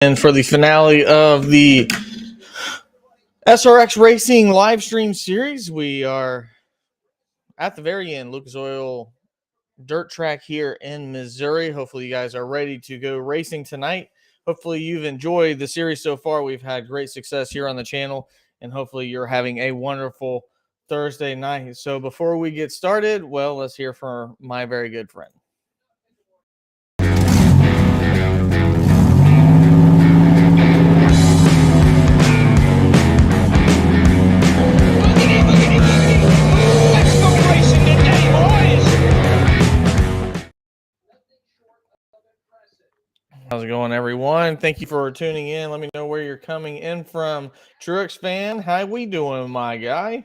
And for the finale of the SRX Racing live stream series, we are at the very end, Lucas Oil dirt track here in Missouri. Hopefully you guys are ready to go racing tonight. Hopefully you've enjoyed the series so far. We've had great success here on the channel, and hopefully you're having a wonderful Thursday night. So before we get started, well, let's hear from my very good friend. How's it going, everyone? Thank you for tuning in. Let me know where you're coming in from. Truex fan, how we doing, my guy?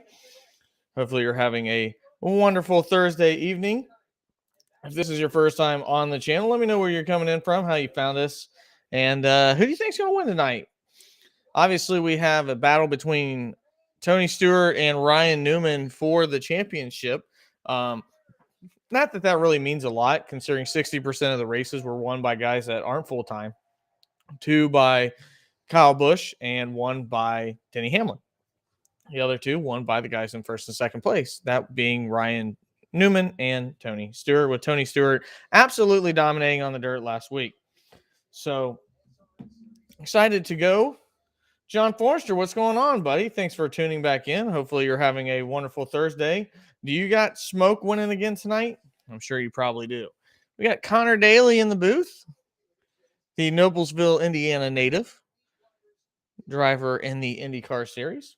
Hopefully you're having a wonderful Thursday evening. If this is your first time on the channel, let me know where you're coming in from, how you found us, and who do you think's going to win tonight? Obviously, we have a battle between Tony Stewart and Ryan Newman for the championship. Not that that really means a lot, considering 60% of the races were won by guys that aren't full-time, 2 by Kyle Busch, and 1 by Denny Hamlin. The other 2 won by the guys in first and second place, that being Ryan Newman and Tony Stewart, with Tony Stewart absolutely dominating on the dirt last week. So excited to go. John Forrester, what's going on, buddy? Thanks for tuning back in. Hopefully you're having a wonderful Thursday. Do you got smoke winning again tonight? I'm sure you probably do. We got Connor Daly in the booth, the Noblesville, Indiana native, driver in the IndyCar series.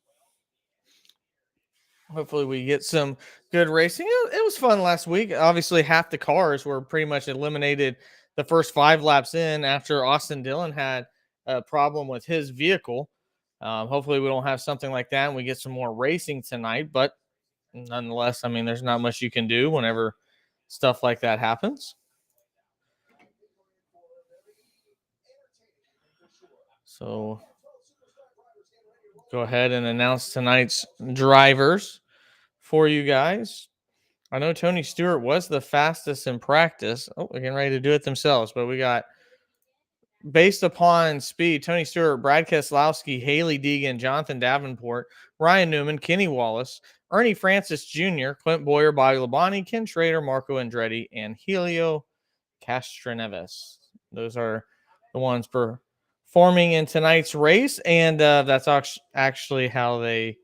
Hopefully we get some good racing. It was fun last week. Obviously, half the cars were pretty much eliminated the first 5 laps in after Austin Dillon had a problem with his vehicle. Hopefully we don't have something like that and we get some more racing tonight. But nonetheless, I mean, there's not much you can do whenever stuff like that happens. So go ahead and announce tonight's drivers for you guys. I know Tony Stewart was the fastest in practice. Oh, they're getting ready to do it themselves. But we got, based upon speed, Tony Stewart, Brad Keselowski, Haley Deegan, Jonathan Davenport, Ryan Newman, Kenny Wallace, Ernie Francis Jr., Clint Boyer, Bobby Labonte, Ken Schrader, Marco Andretti, and Helio Castroneves. Those are the ones performing in tonight's race, and that's actually how they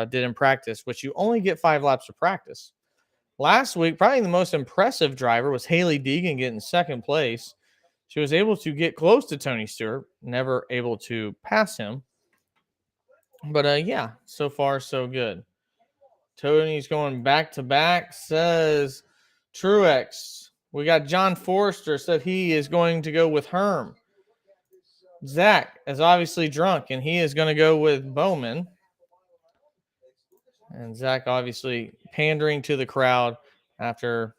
did in practice, which you only get 5 laps of practice. Last week, probably the most impressive driver was Haley Deegan getting second place. She was able to get close to Tony Stewart, never able to pass him. But yeah, so far so good. Tony's going back-to-back, says Truex. We got John Forrester, said he is going to go with Herm. Zach is obviously drunk, and he is going to go with Bowman. And Zach obviously pandering to the crowd after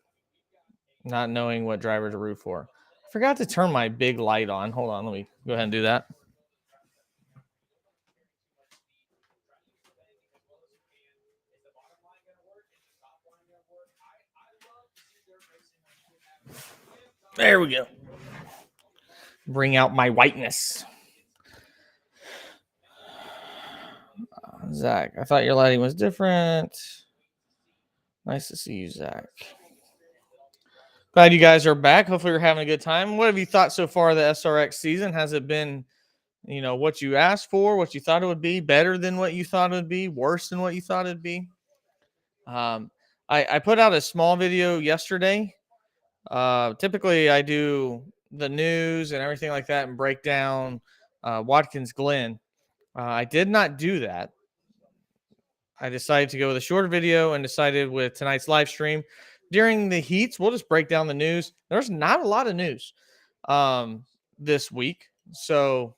not knowing what driver to root for. I forgot to turn my big light on. Hold on, let me go ahead and do that. There we go. Bring out my whiteness. Zach, I thought your lighting was different. Nice to see you, Zach. Glad you guys are back. Hopefully you're having a good time. What have you thought so far of the SRX season? Has it been, what you asked for, what you thought it would be, better than what you thought it would be, worse than what you thought it'd be? I put out a small video yesterday. Typically I do the news and everything like that and break down Watkins Glen. I did not do that. I decided to go with a shorter video and decided with tonight's live stream during the heats, we'll just break down the news. There's not a lot of news this week, so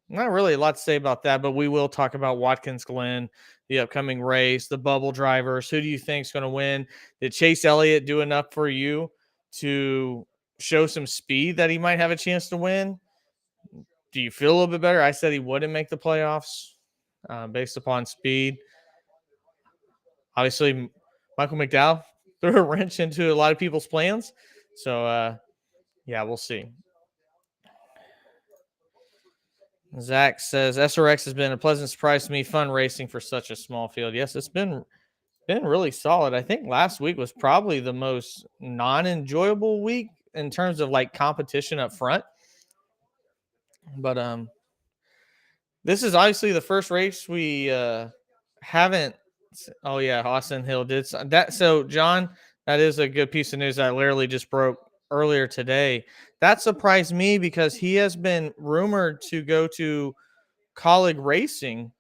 not really a lot to say about that, but we will talk about Watkins Glen, the upcoming race, the bubble drivers. Who do you think is going to win? Did Chase Elliott do enough for you to show some speed that he might have a chance to win? Do you feel a little bit better? I said he wouldn't make the playoffs based upon speed. Obviously, Michael McDowell threw a wrench into a lot of people's plans. So, yeah, we'll see. Zach says SRX has been a pleasant surprise to me. Fun racing for such a small field. Yes, it's been really solid. I think last week was probably the most non-enjoyable week in terms of like competition up front. But this is obviously the first race we haven't. Oh yeah, Austin Hill did that. So John, that is a good piece of news that I literally just broke earlier today. That surprised me because he has been rumored to go to college racing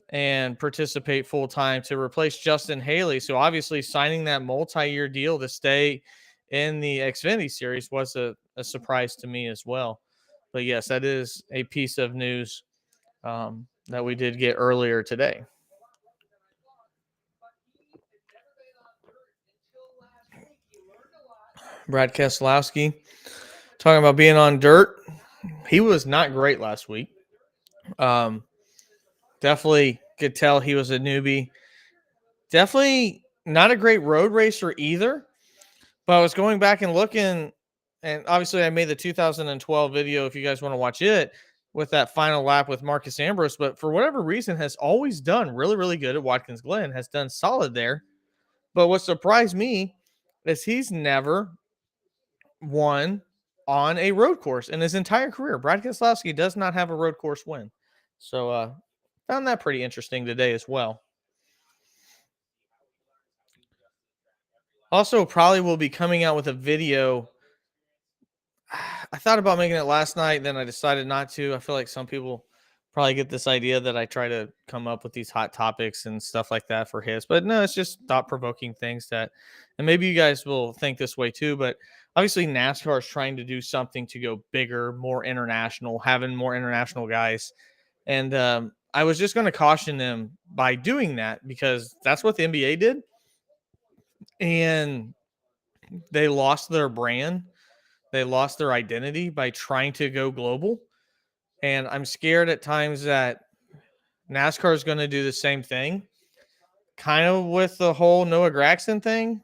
and participate full time to replace Justin Haley. So obviously signing that multi-year deal to stay in the Xfinity series was a surprise to me as well. But yes, that is a piece of news that we did get earlier today. Brad Keselowski talking about being on dirt. He was not great last week. Definitely could tell he was a newbie. Definitely not a great road racer either. But I was going back and looking, and obviously I made the 2012 video if you guys want to watch it with that final lap with Marcus Ambrose. But for whatever reason, has always done really, really good at Watkins Glen, has done solid there. But what surprised me is he's never won on a road course in his entire career. Brad Keselowski does not have a road course win. So found that pretty interesting today as well. Also, probably will be coming out with a video. I thought about making it last night, then I decided not to. I feel like some people probably get this idea that I try to come up with these hot topics and stuff like that for hits. But no, it's just thought-provoking things that, and maybe you guys will think this way too, but obviously NASCAR is trying to do something to go bigger, more international, having more international guys. And I was just going to caution them by doing that because that's what the NBA did. And they lost their brand. They lost their identity by trying to go global. And I'm scared at times that NASCAR is going to do the same thing. Kind of with the whole Noah Gragson thing.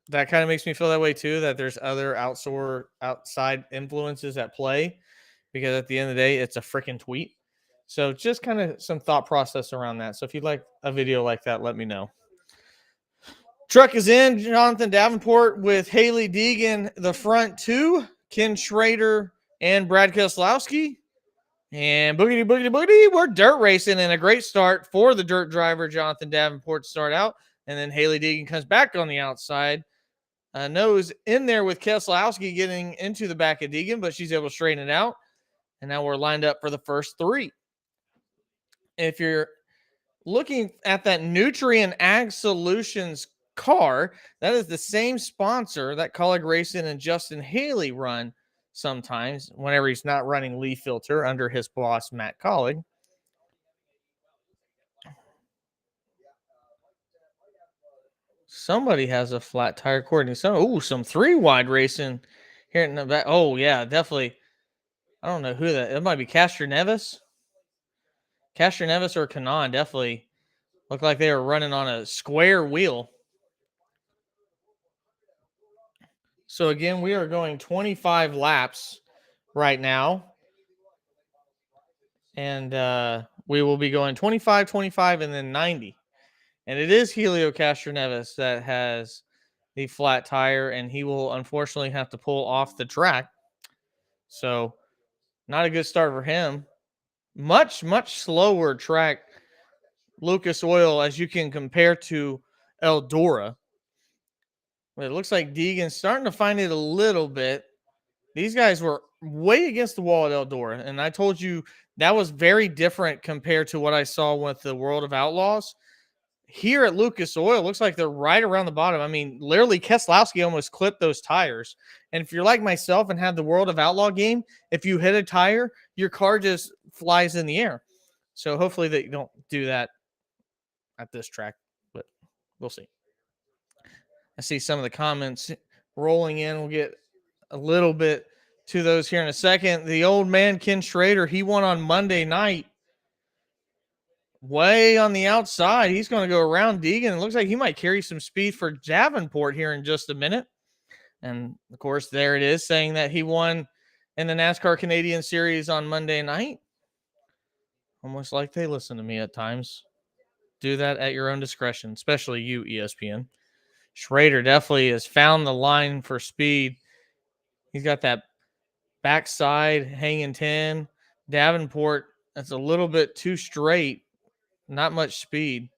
That kind of makes me feel that way too, that there's other outside influences at play. Because at the end of the day, it's a freaking tweet. So just kind of some thought process around that. So if you'd like a video like that, let me know. Truck is in. Jonathan Davenport with Haley Deegan, the front two, Ken Schrader and Brad Keselowski. And boogity, boogity, boogity, we're dirt racing, and a great start for the dirt driver, Jonathan Davenport, to start out. And then Haley Deegan comes back on the outside. Nose in there with Keselowski getting into the back of Deegan, but she's able to straighten it out. And now we're lined up for the first three. If you're looking at that Nutrien Ag Solutions car, that is the same sponsor that Colleague Racing and Justin Haley run sometimes whenever he's not running Leaf Filter under his boss, Matt Colleague. Somebody has a flat tire coordinating. Some three wide racing here in the back. Oh, yeah, definitely. I don't know who that. It might be Castro Neves. Castro Neves or Kanan definitely looked like they were running on a square wheel. So again, we are going 25 laps right now. And we will be going 25, 25, and then 90. And it is Helio Castroneves that has the flat tire, and he will unfortunately have to pull off the track. So not a good start for him. Much, much slower track, Lucas Oil, as you can compare to Eldora. But it looks like Deegan's starting to find it a little bit. These guys were way against the wall at Eldora, and I told you that was very different compared to what I saw with the World of Outlaws. Here at Lucas Oil, looks like they're right around the bottom. I mean, literally, Keselowski almost clipped those tires. And if you're like myself and have the World of Outlaw game, if you hit a tire, your car just flies in the air. So hopefully they don't do that at this track, but we'll see. I see some of the comments rolling in. We'll get a little bit to those here in a second. The old man, Ken Schrader, he won on Monday night. Way on the outside. He's going to go around Deegan. It looks like he might carry some speed for Davenport here in just a minute. And, of course, there it is saying that he won in the NASCAR Canadian Series on Monday night. Almost like they listen to me at times. Do that at your own discretion, especially you, ESPN. Schrader definitely has found the line for speed. He's got that backside hanging 10. Davenport, that's a little bit too straight. Not much speed.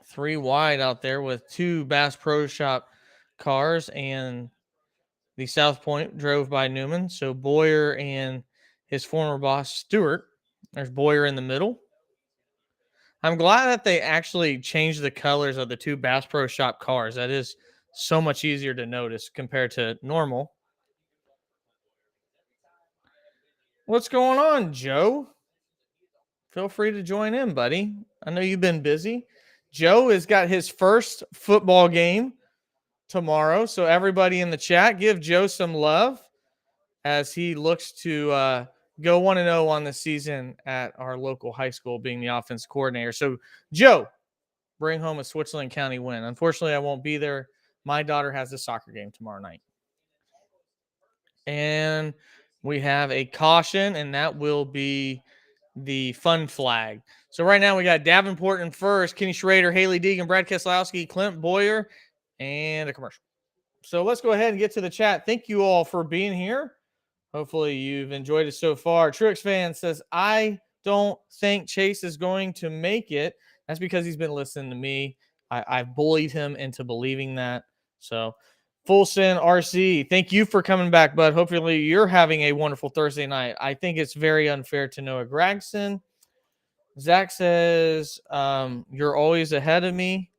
3 wide out there with 2 Bass Pro Shop cars, and the South Point drove by Newman. So Boyer and his former boss, Stewart. There's Boyer in the middle. I'm glad that they actually changed the colors of the 2 Bass Pro Shop cars. That is so much easier to notice compared to normal. What's going on, Joe? Feel free to join in, buddy. I know you've been busy. Joe has got his first football game tomorrow. So everybody in the chat, give Joe some love as he looks to go 1-0 on the season at our local high school, being the offense coordinator. So, Joe, bring home a Switzerland County win. Unfortunately, I won't be there. My daughter has a soccer game tomorrow night. And we have a caution, and that will be the fun flag. So right now we got Davenport in first, Kenny Schrader, Haley Deegan, Brad Keselowski, Clint Boyer, and a commercial. So let's go ahead and get to the chat. Thank you all for being here. Hopefully you've enjoyed it so far. Truex fan says, I don't think Chase is going to make it. That's because he's been listening to me. I've bullied him into believing that. So Full Sin RC, thank you for coming back, bud. Hopefully you're having a wonderful Thursday night. I think it's very unfair to Noah Gragson. Zach says, you're always ahead of me.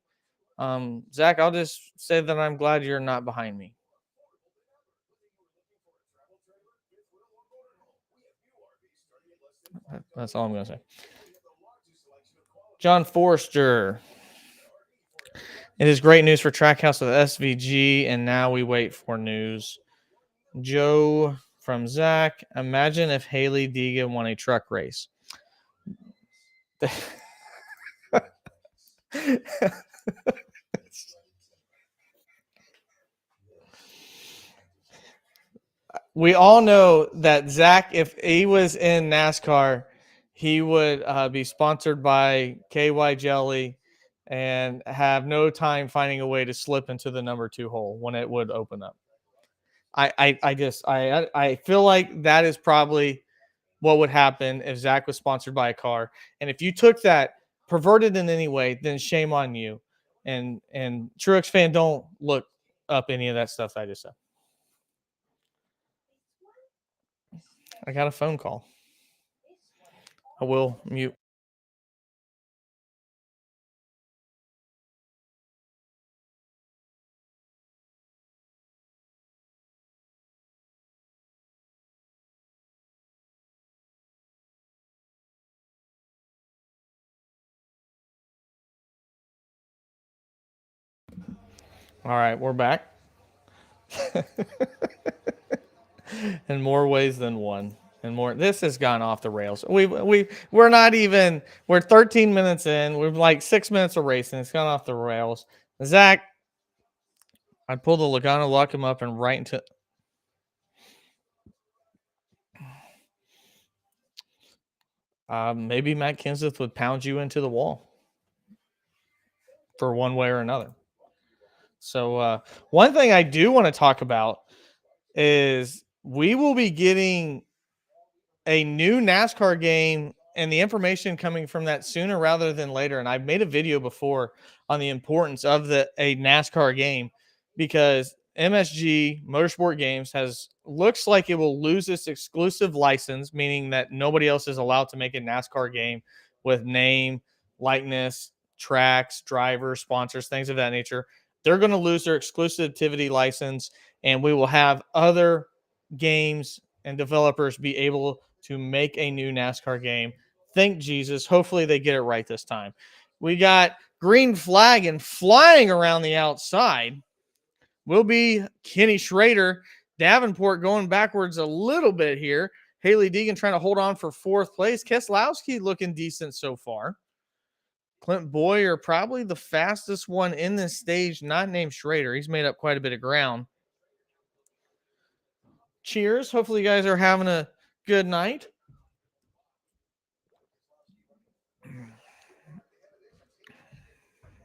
Zach, I'll just say that I'm glad you're not behind me. That's all I'm going to say. John Forster. It is great news for Trackhouse with SVG, and now we wait for news. Joe from Zach. Imagine if Haley Deegan won a truck race. We all know that Zach, if he was in NASCAR, he would be sponsored by KY Jelly and have no time finding a way to slip into the number 2 hole when it would open up. I feel like that is probably what would happen if Zach was sponsored by a car. And if you took that, perverted in any way, then shame on you. And Truex fan, don't look up any of that stuff I just said. I got a phone call. I will mute. All right, we're back. In more ways than one. And more, this has gone off the rails. We're not even, we're 13 minutes in. We're like 6 minutes of racing. It's gone off the rails. Zach, I'd pull the Logano, lock him up, and right into. Maybe Matt Kenseth would pound you into the wall for one way or another. So one thing I do want to talk about is we will be getting a new NASCAR game and the information coming from that sooner rather than later. And I've made a video before on the importance of a NASCAR game because MSG Motorsport Games looks like it will lose its exclusive license, meaning that nobody else is allowed to make a NASCAR game with name, likeness, tracks, drivers, sponsors, things of that nature. They're going to lose their exclusivity license, and we will have other games and developers be able to make a new NASCAR game. Thank Jesus. Hopefully they get it right this time. We got green flag and flying around the outside will be Kenny Schrader. Davenport going backwards a little bit here. Haley Deegan trying to hold on for 4th place. Keselowski looking decent so far. Clint Boyer probably the fastest one in this stage, not named Schrader. He's made up quite a bit of ground. cheers. Hopefully you guys are having a good night.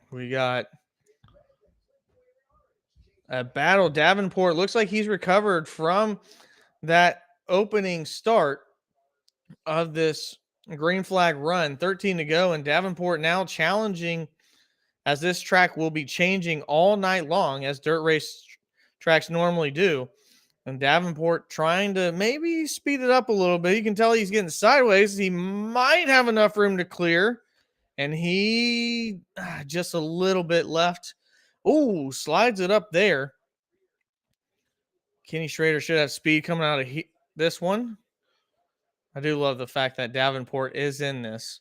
We got a battle. Davenport looks like he's recovered from that opening start of this green flag run. 13 to go, and Davenport now challenging, as this track will be changing all night long, as dirt race tracks normally do. And Davenport trying to maybe speed it up a little bit. You can tell he's getting sideways. He might have enough room to clear. And he just a little bit left. Oh, slides it up there. Kenny Schrader should have speed coming out of this one. I do love the fact that Davenport is in this.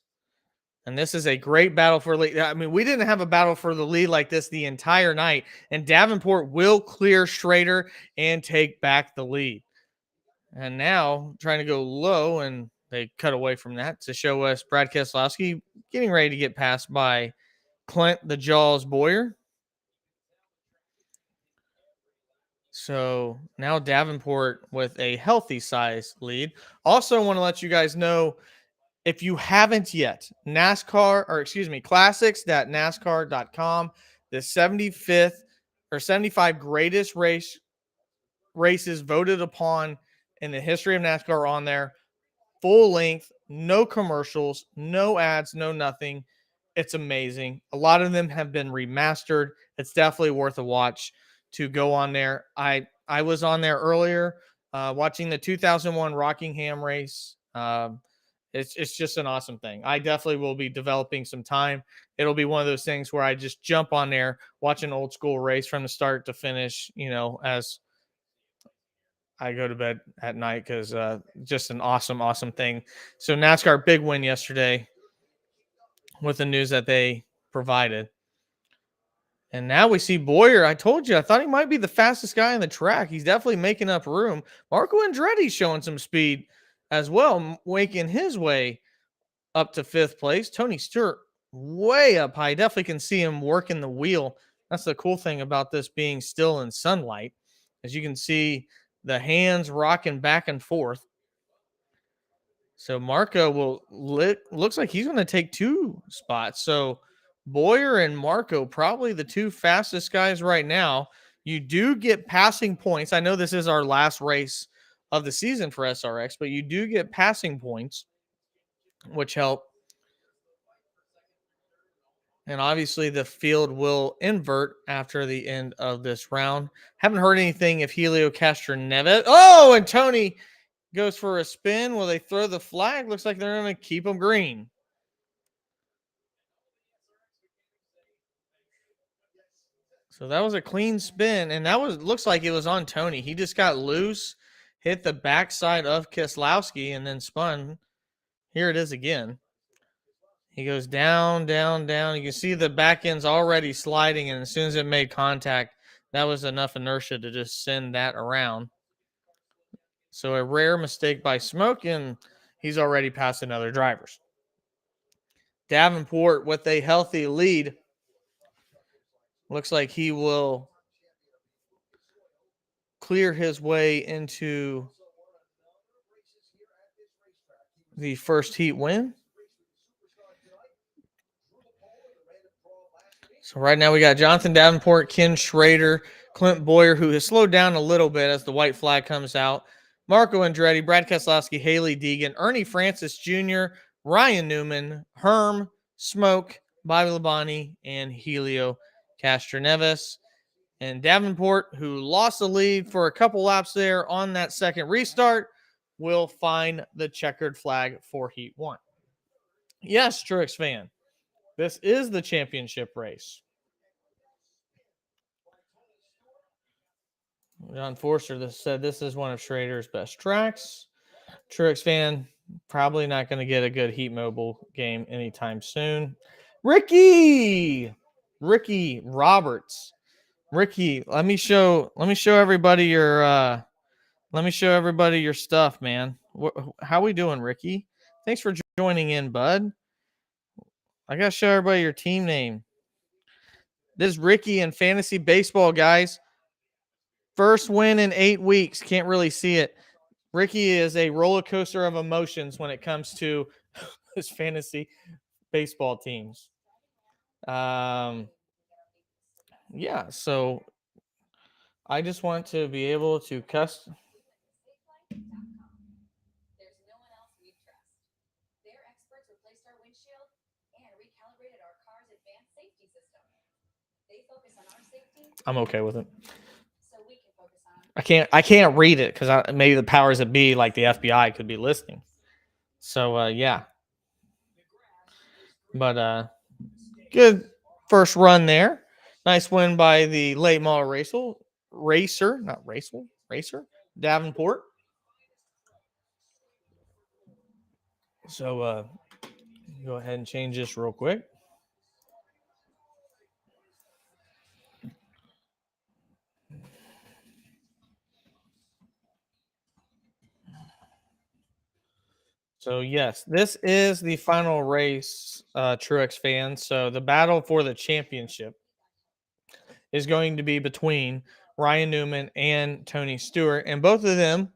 And this is a great battle for lead. I mean, we didn't have a battle for the lead like this the entire night. And Davenport will clear Schrader and take back the lead. And now trying to go low, and they cut away from that to show us Brad Keselowski getting ready to get passed by Clint the Jaws Boyer. So now Davenport with a healthy size lead. Also want to let you guys know, if you haven't yet, classics.nascar.com, the 75th or 75 greatest races voted upon in the history of NASCAR are on there. Full length, no commercials, no ads, no nothing. It's amazing. A lot of them have been remastered. It's definitely worth a watch to go on there. I was on there earlier watching the 2001 Rockingham race. It's just an awesome thing. I definitely will be developing some time. It'll be one of those things where I just jump on there, watch an old school race from the start to finish, as I go to bed at night, because just an awesome thing. So NASCAR, big win yesterday with the news that they provided. And now we see Boyer. I told you, I thought he might be the fastest guy on the track. He's definitely making up room. Marco Andretti showing some speed as well, making his way up to 5th place. Tony Stewart way up high. Definitely can see him working the wheel. That's the cool thing about this being still in sunlight, as you can see the hands rocking back and forth. So Marco looks like he's going to take 2 spots. So Boyer and Marco, probably the 2 fastest guys right now. You do get passing points. I know this is our last race of the season for SRX, but you do get passing points, which help. And obviously the field will invert after the end of this round. Haven't heard anything if Helio Castroneves. Oh, and Tony goes for a spin. Will they throw the flag? Looks like they're going to keep them green. So that was a clean spin, and looks like it was on Tony. He just got loose, hit the backside of Keselowski, and then spun. Here it is again. He goes down. You can see the back end's already sliding, and as soon as it made contact, that was enough inertia to just send that around. So a rare mistake by Smoke, and he's already passing other drivers. Davenport with a healthy lead. Looks like he will clear his way into the first heat win. So right now we got Jonathan Davenport, Ken Schrader, Clint Boyer, who has slowed down a little bit as the white flag comes out, Marco Andretti, Brad Keselowski, Haley Deegan, Ernie Francis Jr., Ryan Newman, Herm, Smoke, Bobby Labonte, and Helio Castroneves. And Davenport, who lost the lead for a couple laps there on that second restart, will find the checkered flag for Heat 1. Yes, Truex fan, this is the championship race. John Forster said this is one of Schrader's best tracks. Truex fan, probably not going to get a good Heat Mobile game anytime soon. Ricky Roberts. Ricky, let me show everybody your stuff, man. How we doing, Ricky? Thanks for joining in, bud. I got to show everybody your team name. This is Ricky in fantasy baseball, guys. First win in 8 weeks. Can't really see it. Ricky is a roller coaster of emotions when it comes to his fantasy baseball teams. Yeah, so I just want to be able to custom. I'm okay with it. I can't read it because maybe the powers that be, like the FBI, could be listening. So yeah. But good first run there. Nice win by the late model racer, Davenport. So go ahead and change this real quick. So yes, this is the final race, Truex fans. So the battle for the championship is going to be between Ryan Newman and Tony Stewart, and both of them.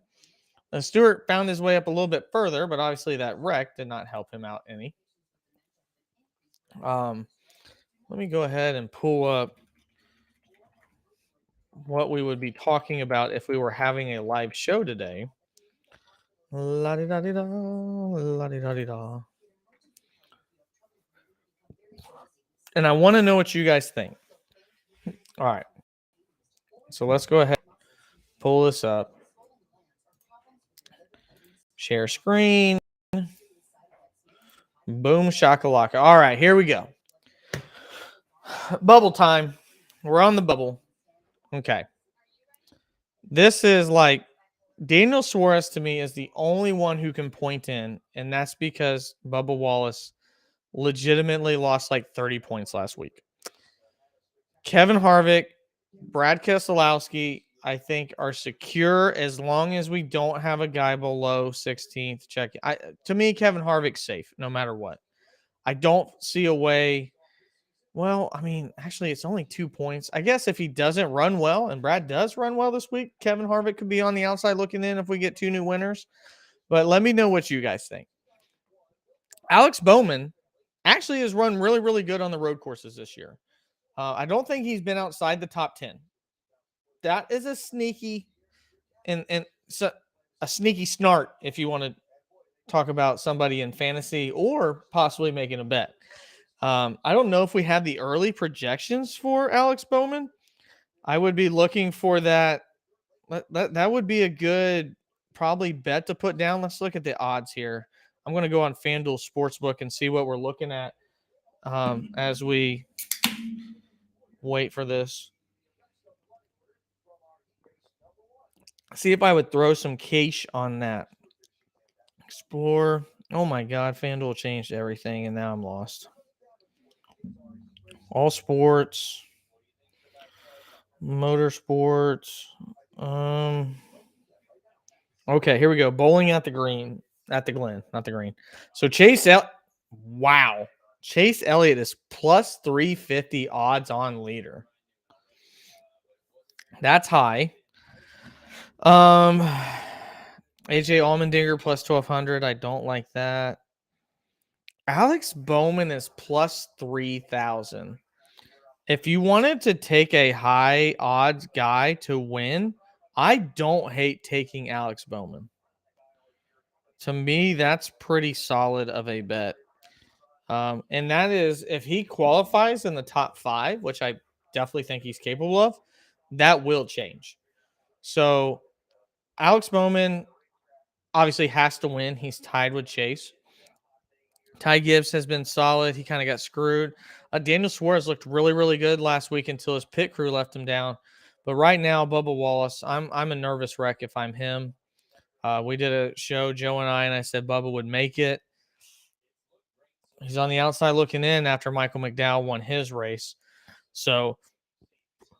Stewart found his way up a little bit further, but obviously that wreck did not help him out any. Let me go ahead and pull up what we would be talking about if we were having a live show today. La-di-da-di-da, la-di-da-di-da. And I want to know what you guys think. All right. So let's go ahead and pull this up. Share screen. Boom shakalaka. All right, here we go. Bubble time. We're on the bubble. Okay. This is like Daniel Suarez to me is the only one who can point in, and that's because Bubba Wallace legitimately lost like 30 points last week. Kevin Harvick, Brad Keselowski, I think are secure as long as we don't have a guy below 16th. To me, Kevin Harvick's safe no matter what. I don't see a way. Well, I mean, actually, it's only 2 points. I guess if he doesn't run well, and Brad does run well this week, Kevin Harvick could be on the outside looking in if we get 2 new winners. But let me know what you guys think. Alex Bowman actually has run really, really good on the road courses this year. I don't think he's been outside the top 10. That is a sneaky so a sneaky snart if you want to talk about somebody in fantasy or possibly making a bet. I don't know if we have the early projections for Alex Bowman. I would be looking for that. That would be a good probably bet to put down. Let's look at the odds here. I'm going to go on FanDuel Sportsbook and see what we're looking at as we wait for this. See if I would throw some cash on that. Explore. Oh my God, FanDuel changed everything, and now I'm lost. All sports, motorsports. Okay, here we go. Bowling at the Glen, not the Green. So wow, Chase Elliott is plus 350 odds on leader. That's high. AJ Allmendinger plus 1200. I don't like that. Alex Bowman is plus 3,000. If you wanted to take a high odds guy to win, I don't hate taking Alex Bowman. To me, that's pretty solid of a bet. And that is if he qualifies in the top 5, which I definitely think he's capable of, that will change. So Alex Bowman obviously has to win. He's tied with Chase. Ty Gibbs has been solid. He kind of got screwed. Daniel Suarez looked really, really good last week until his pit crew left him down. But right now, Bubba Wallace, I'm a nervous wreck if I'm him. We did a show, Joe and I said Bubba would make it. He's on the outside looking in after Michael McDowell won his race. So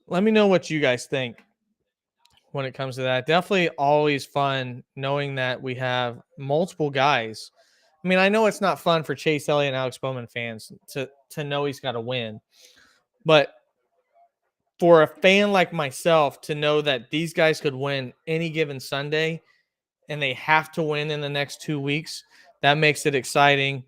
let me know what you guys think when it comes to that. Definitely always fun knowing that we have multiple guys. I mean, I know it's not fun for Chase Elliott and Alex Bowman fans to know he's got to win. But for a fan like myself to know that these guys could win any given Sunday and they have to win in the next 2 weeks, that makes it exciting.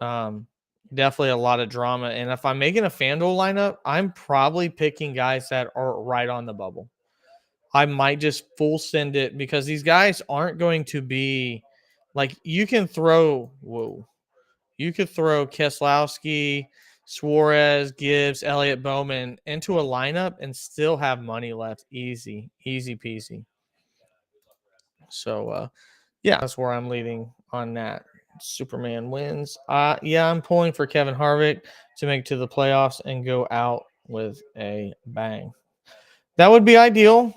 Um, Definitely a lot of drama. And if I'm making a FanDuel lineup, I'm probably picking guys that are right on the bubble. I might just full send it because these guys aren't going to be like you can throw. Whoa, you could throw Keselowski, Suarez, Gibbs, Elliott Bowman into a lineup and still have money left. Easy, easy peasy. So, yeah, that's where I'm leading on that. Superman wins. Yeah, I'm pulling for Kevin Harvick to make it to the playoffs and go out with a bang. That would be ideal.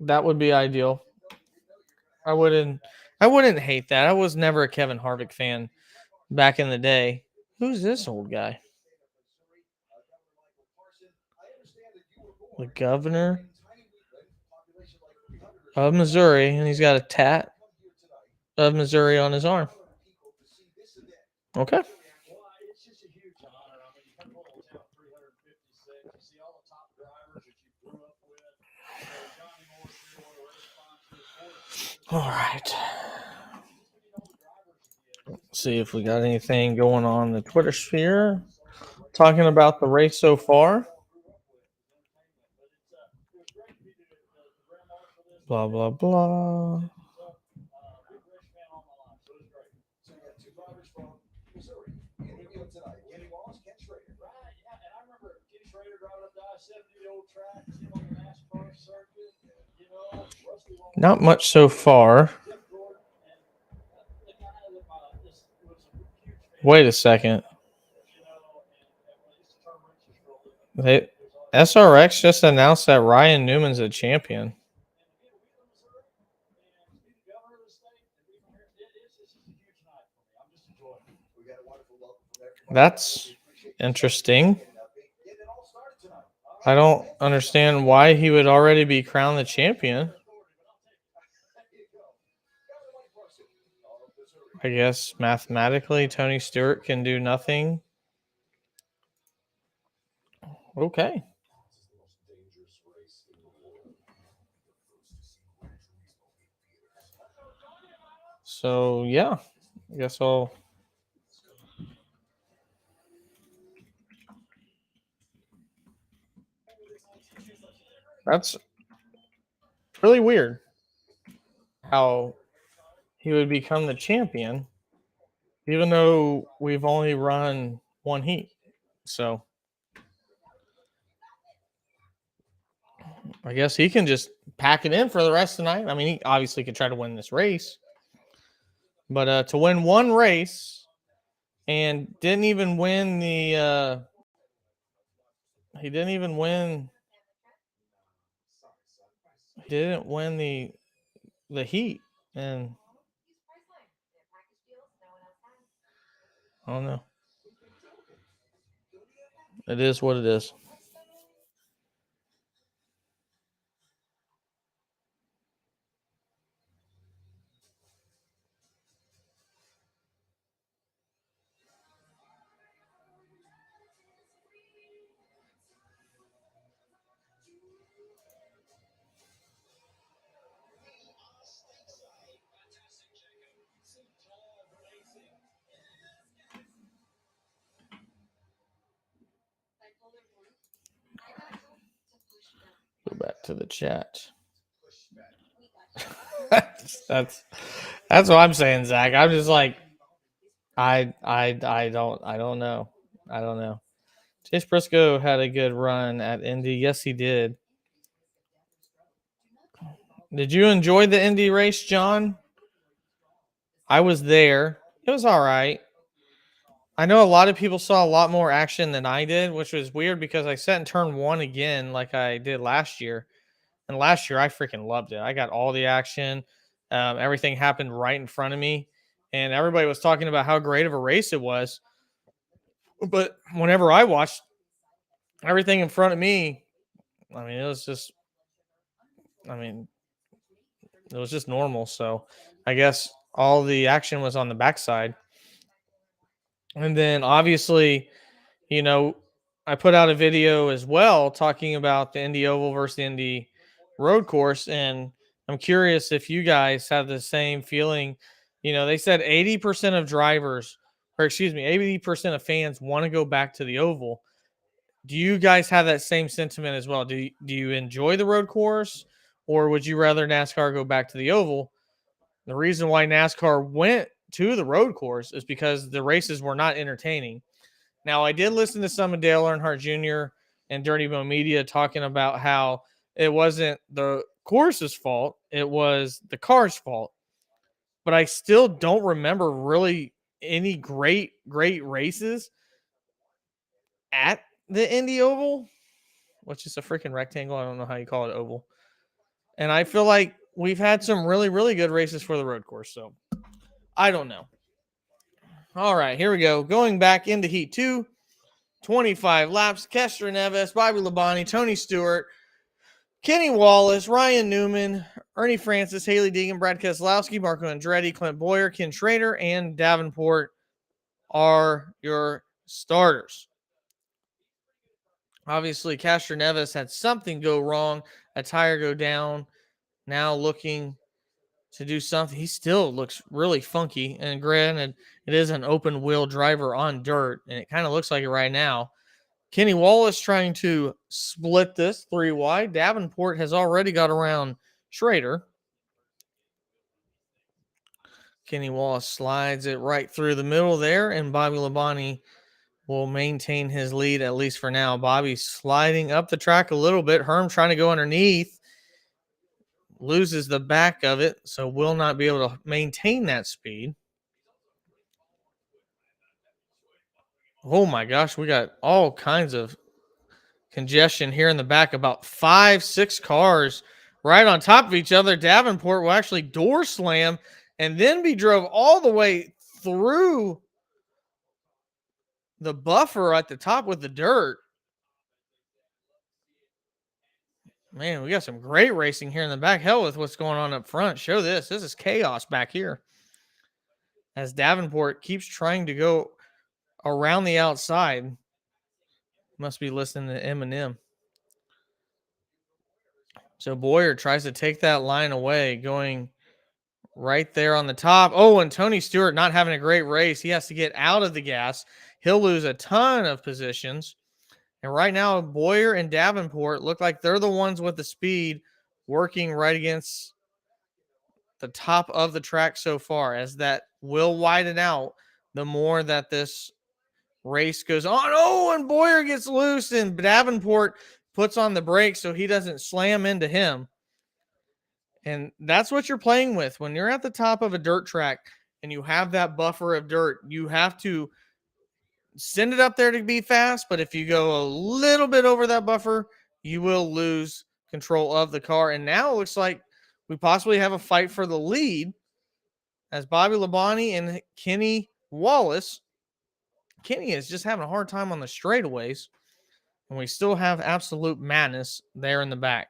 That would be ideal. I wouldn't hate that. I was never a Kevin Harvick fan back in the day. Who's this old guy? The governor of Missouri, and he's got a tat of Missouri on his arm. Okay. All right. Let's see if we got anything going on in the Twitter sphere. Talking about the race so far. Blah, blah, blah. Not much so far. Wait a second. SRX just announced that Ryan Newman's a champion. That's interesting. I don't understand why he would already be crowned the champion. I guess mathematically, Tony Stewart can do nothing. Okay. So, yeah, I guess I'll. That's really weird how he would become the champion, even though we've only run one heat. So, I guess he can just pack it in for the rest of the night. I mean, he obviously could try to win this race, but to win one race and didn't even win the. He didn't even win. He didn't win the heat, and I don't know. It is what it is. Go back to the chat. that's what I'm saying, Zach. I'm just like, I don't know. I don't know. Chase Briscoe had a good run at Indy. Yes, he did. Did you enjoy the Indy race, John? I was there. It was all right. I know a lot of people saw a lot more action than I did, which was weird because I sat in turn one again like I did last year. And last year I freaking loved it. I got all the action. Everything happened right in front of me. And everybody was talking about how great of a race it was. But whenever I watched everything in front of me, I mean, it was just normal. So I guess all the action was on the backside. And then obviously, you know, I put out a video as well talking about the Indy Oval versus the Indy Road Course, and I'm curious if you guys have the same feeling. They said 80% of drivers, or excuse me, 80% of fans want to go back to the Oval. Do you guys have that same sentiment as well? Do you enjoy the road course, or would you rather NASCAR go back to the Oval? The reason why NASCAR went to the road course is because the races were not entertaining. Now, I did listen to some of Dale Earnhardt Jr. and Dirty Mo Media talking about how it wasn't the course's fault, it was the car's fault. But I still don't remember really any great races at the Indy Oval, which is a freaking rectangle. I don't know how you call it oval. And I feel like we've had some really, really good races for the road course. So I don't know. All right, here we go. Going back into Heat 2, 25 laps. Kester Neves, Bobby Labonte, Tony Stewart, Kenny Wallace, Ryan Newman, Ernie Francis, Haley Deegan, Brad Keselowski, Marco Andretti, Clint Boyer, Ken Schrader, and Davenport are your starters. Obviously, Kester Neves had something go wrong, a tire go down. Now looking to do something. He still looks really funky. And granted, it is an open wheel driver on dirt, and it kind of looks like it right now. Kenny Wallace trying to split this 3 wide. Davenport has already got around Schrader. Kenny Wallace slides it right through the middle there, and Bobby Labonte will maintain his lead, at least for now. Bobby sliding up the track a little bit. Herm trying to go underneath. Loses the back of it, so will not be able to maintain that speed. Oh my gosh, we got all kinds of congestion here in the back. About 5-6 cars right on top of each other. Davenport will actually door slam and then be drove all the way through the buffer at the top with the dirt. Man, we got some great racing here in the back. Hell with what's going on up front. Show this. This is chaos back here. As Davenport keeps trying to go around the outside. Must be listening to Eminem. So Boyer tries to take that line away, going right there on the top. Oh, and Tony Stewart not having a great race. He has to get out of the gas. He'll lose a ton of positions. And right now, Boyer and Davenport look like they're the ones with the speed working right against the top of the track so far, as that will widen out the more that this race goes on. Oh, and Boyer gets loose, and Davenport puts on the brakes so he doesn't slam into him. And that's what you're playing with. When you're at the top of a dirt track and you have that buffer of dirt, you have to send it up there to be fast. But if you go a little bit over that buffer, you will lose control of the car. And now it looks like we possibly have a fight for the lead as Bobby Labonte and Kenny Wallace. Kenny is just having a hard time on the straightaways. And we still have absolute madness there in the back.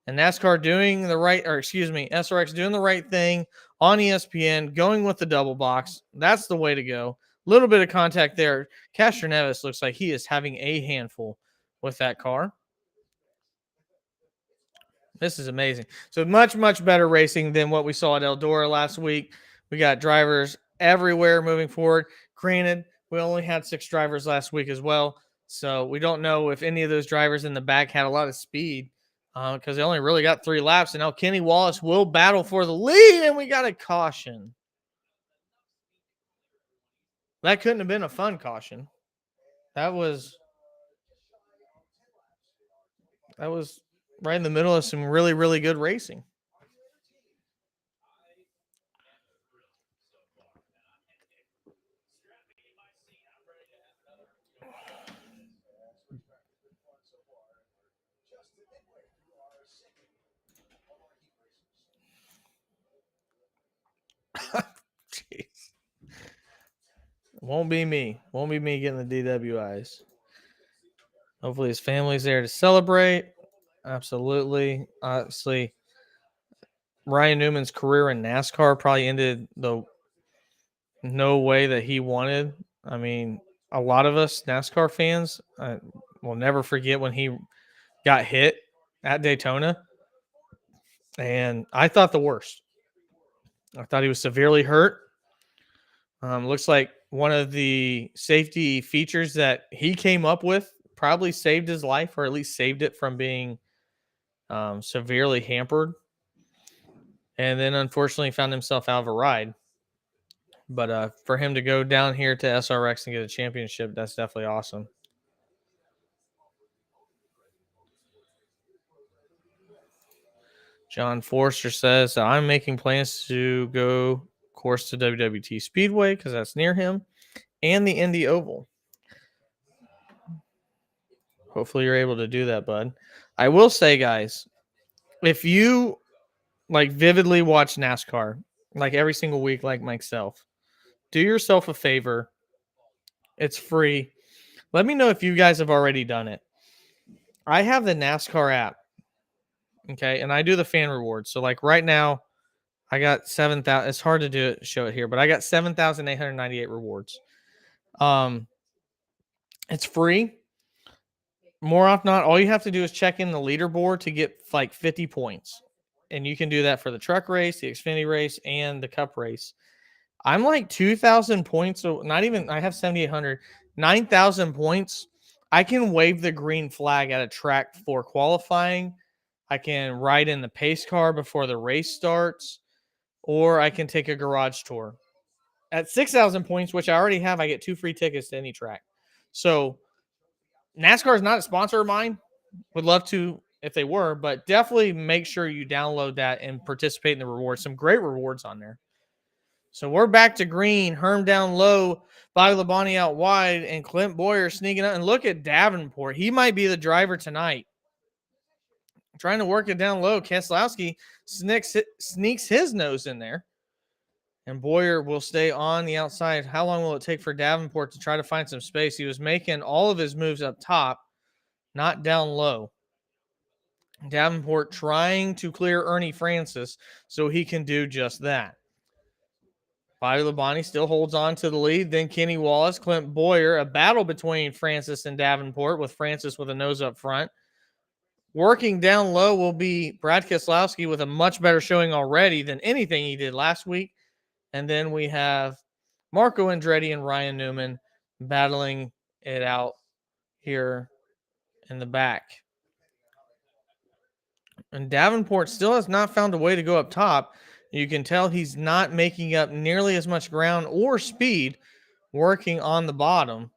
And NASCAR doing the right, or excuse me, SRX doing the right thing on ESPN, going with the double box. That's the way to go. Little bit of contact there. Kester Neves looks like he is having a handful with that car. This is amazing. So much, much better racing than what we saw at Eldora last week. We got drivers everywhere moving forward. Granted, we only had 6 drivers last week as well. So we don't know if any of those drivers in the back had a lot of speed because they only really got 3 laps. And now Kenny Wallace will battle for the lead, and we got a caution. That couldn't have been a fun caution. That was right in the middle of some really, really good racing. Jeez. Won't be me. Won't be me getting the DWIs. Hopefully his family's there to celebrate. Absolutely. Obviously, Ryan Newman's career in NASCAR probably ended the no way that he wanted. I mean, a lot of us NASCAR fans, will never forget when he got hit at Daytona. And I thought the worst. I thought he was severely hurt. Looks like one of the safety features that he came up with probably saved his life, or at least saved it from being severely hampered. And then unfortunately found himself out of a ride. But for him to go down here to SRX and get a championship, that's definitely awesome. John Forster says, I'm making plans to go course to WWT Speedway because that's near him, and the Indy Oval. Hopefully you're able to do that, bud. I will say, guys, if you like vividly watch NASCAR like every single week, like myself, do yourself a favor. It's free. Let me know if you guys have already done it. I have the NASCAR app. Okay. And I do the fan rewards. So like right now, I got 7,000. It's hard to do it, show it here, but I got 7,898 rewards. It's free. More often not, all you have to do is check in the leaderboard to get like 50 points. And you can do that for the truck race, the Xfinity race, and the Cup race. I'm like 2,000 points. So not even, I have 7,800, 9,000 points. I can wave the green flag at a track for qualifying. I can ride in the pace car before the race starts, or I can take a garage tour. At 6,000 points, which I already have, I get 2 free tickets to any track. So NASCAR is not a sponsor of mine. Would love to if they were, but definitely make sure you download that and participate in the rewards. Some great rewards on there. So we're back to green. Herm down low, Bobby Labonte out wide, and Clint Boyer sneaking up. And look at Davenport. He might be the driver tonight. Trying to work it down low. Keselowski sneaks his nose in there. And Boyer will stay on the outside. How long will it take for Davenport to try to find some space? He was making all of his moves up top, not down low. Davenport trying to clear Ernie Francis so he can do just that. Bobby Labonte still holds on to the lead. Then Kenny Wallace, Clint Boyer, a battle between Francis and Davenport with Francis with a nose up front. Working down low will be Brad Keselowski with a much better showing already than anything he did last week. And then we have Marco Andretti and Ryan Newman battling it out here in the back. And Davenport still has not found a way to go up top. You can tell he's not making up nearly as much ground or speed working on the bottom.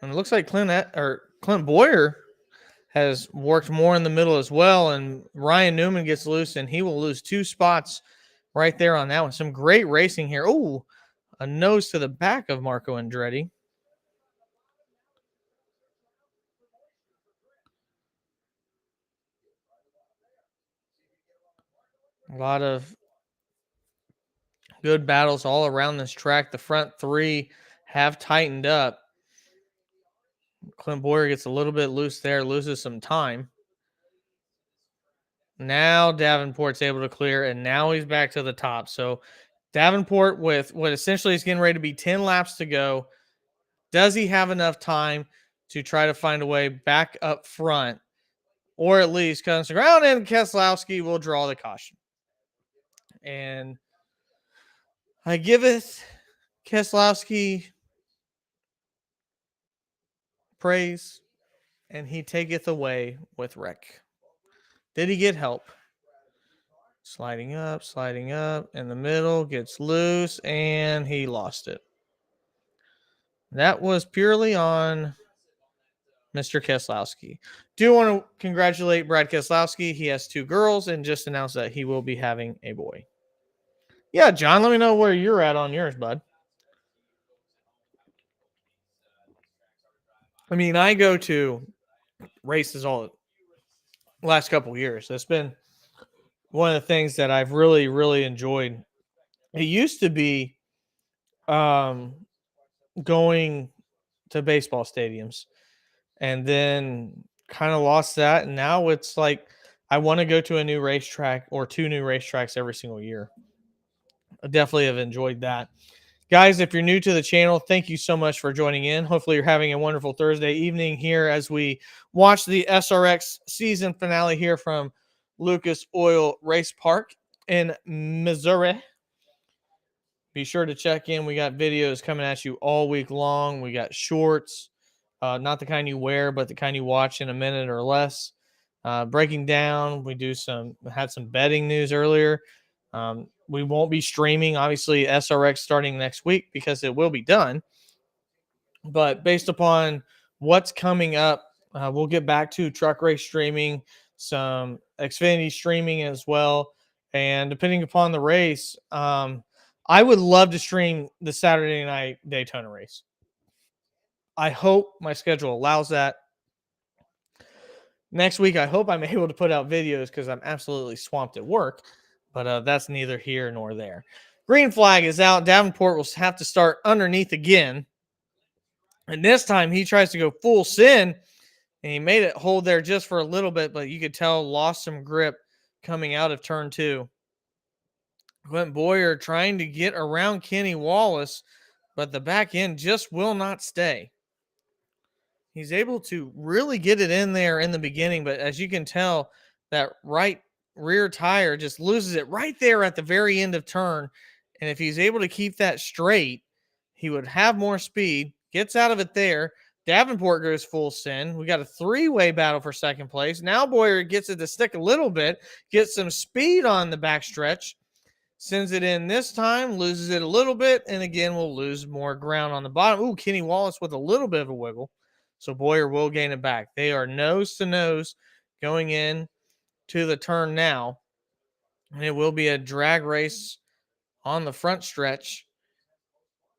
And it looks like Clint Boyer has worked more in the middle as well. And Ryan Newman gets loose, and he will lose 2 spots right there on that one. Some great racing here. Oh, a nose to the back of Marco Andretti. A lot of good battles all around this track. The front 3 have tightened up. Clint Boyer gets a little bit loose there, loses some time. Now Davenport's able to clear, and now he's back to the top. So Davenport with what essentially is getting ready to be 10 laps to go. Does he have enough time to try to find a way back up front, or at least comes to ground, and Keselowski will draw the caution? And I giveth Keselowski praise, and he taketh away with wreck. Did he get help? Sliding up in the middle, gets loose, and he lost it. That was purely on Mr. Keselowski. Do want to congratulate Brad Keselowski. He has 2 girls and just announced that he will be having a boy. Yeah, John, let me know where you're at on yours, bud. I mean, I go to races all the last couple of years. That's been one of the things that I've really, really enjoyed. It used to be going to baseball stadiums, and then kind of lost that. And now it's like I want to go to a new racetrack or 2 new racetracks every single year. I definitely have enjoyed that. Guys, if you're new to the channel, thank you so much for joining in. Hopefully, you're having a wonderful Thursday evening here as we watch the SRX season finale here from Lucas Oil Race Park in Missouri. Be sure to check in. We got videos coming at you all week long. We got shorts, not the kind you wear, but the kind you watch in a minute or less. Breaking down, had some betting news earlier. We won't be streaming, obviously, SRX starting next week because it will be done. But based upon what's coming up, we'll get back to truck race streaming, some Xfinity streaming as well. And depending upon the race, I would love to stream the Saturday night Daytona race. I hope my schedule allows that. Next week, I hope I'm able to put out videos because I'm absolutely swamped at work. But that's neither here nor there. Green flag is out. Davenport will have to start underneath again. And this time he tries to go full sin. And he made it hold there just for a little bit, but you could tell lost some grip coming out of turn 2. Clint Boyer trying to get around Kenny Wallace, but the back end just will not stay. He's able to really get it in there in the beginning, but as you can tell, that right rear tire just loses it right there at the very end of turn. And if he's able to keep that straight, he would have more speed, gets out of it there. Davenport goes full sin. We got a 3-way battle for second place. Now Boyer gets it to stick a little bit, gets some speed on the backstretch, sends it in this time, loses it a little bit, and again, we'll lose more ground on the bottom. Ooh, Kenny Wallace with a little bit of a wiggle. So Boyer will gain it back. They are nose to nose going in to the turn now. And it will be a drag race on the front stretch.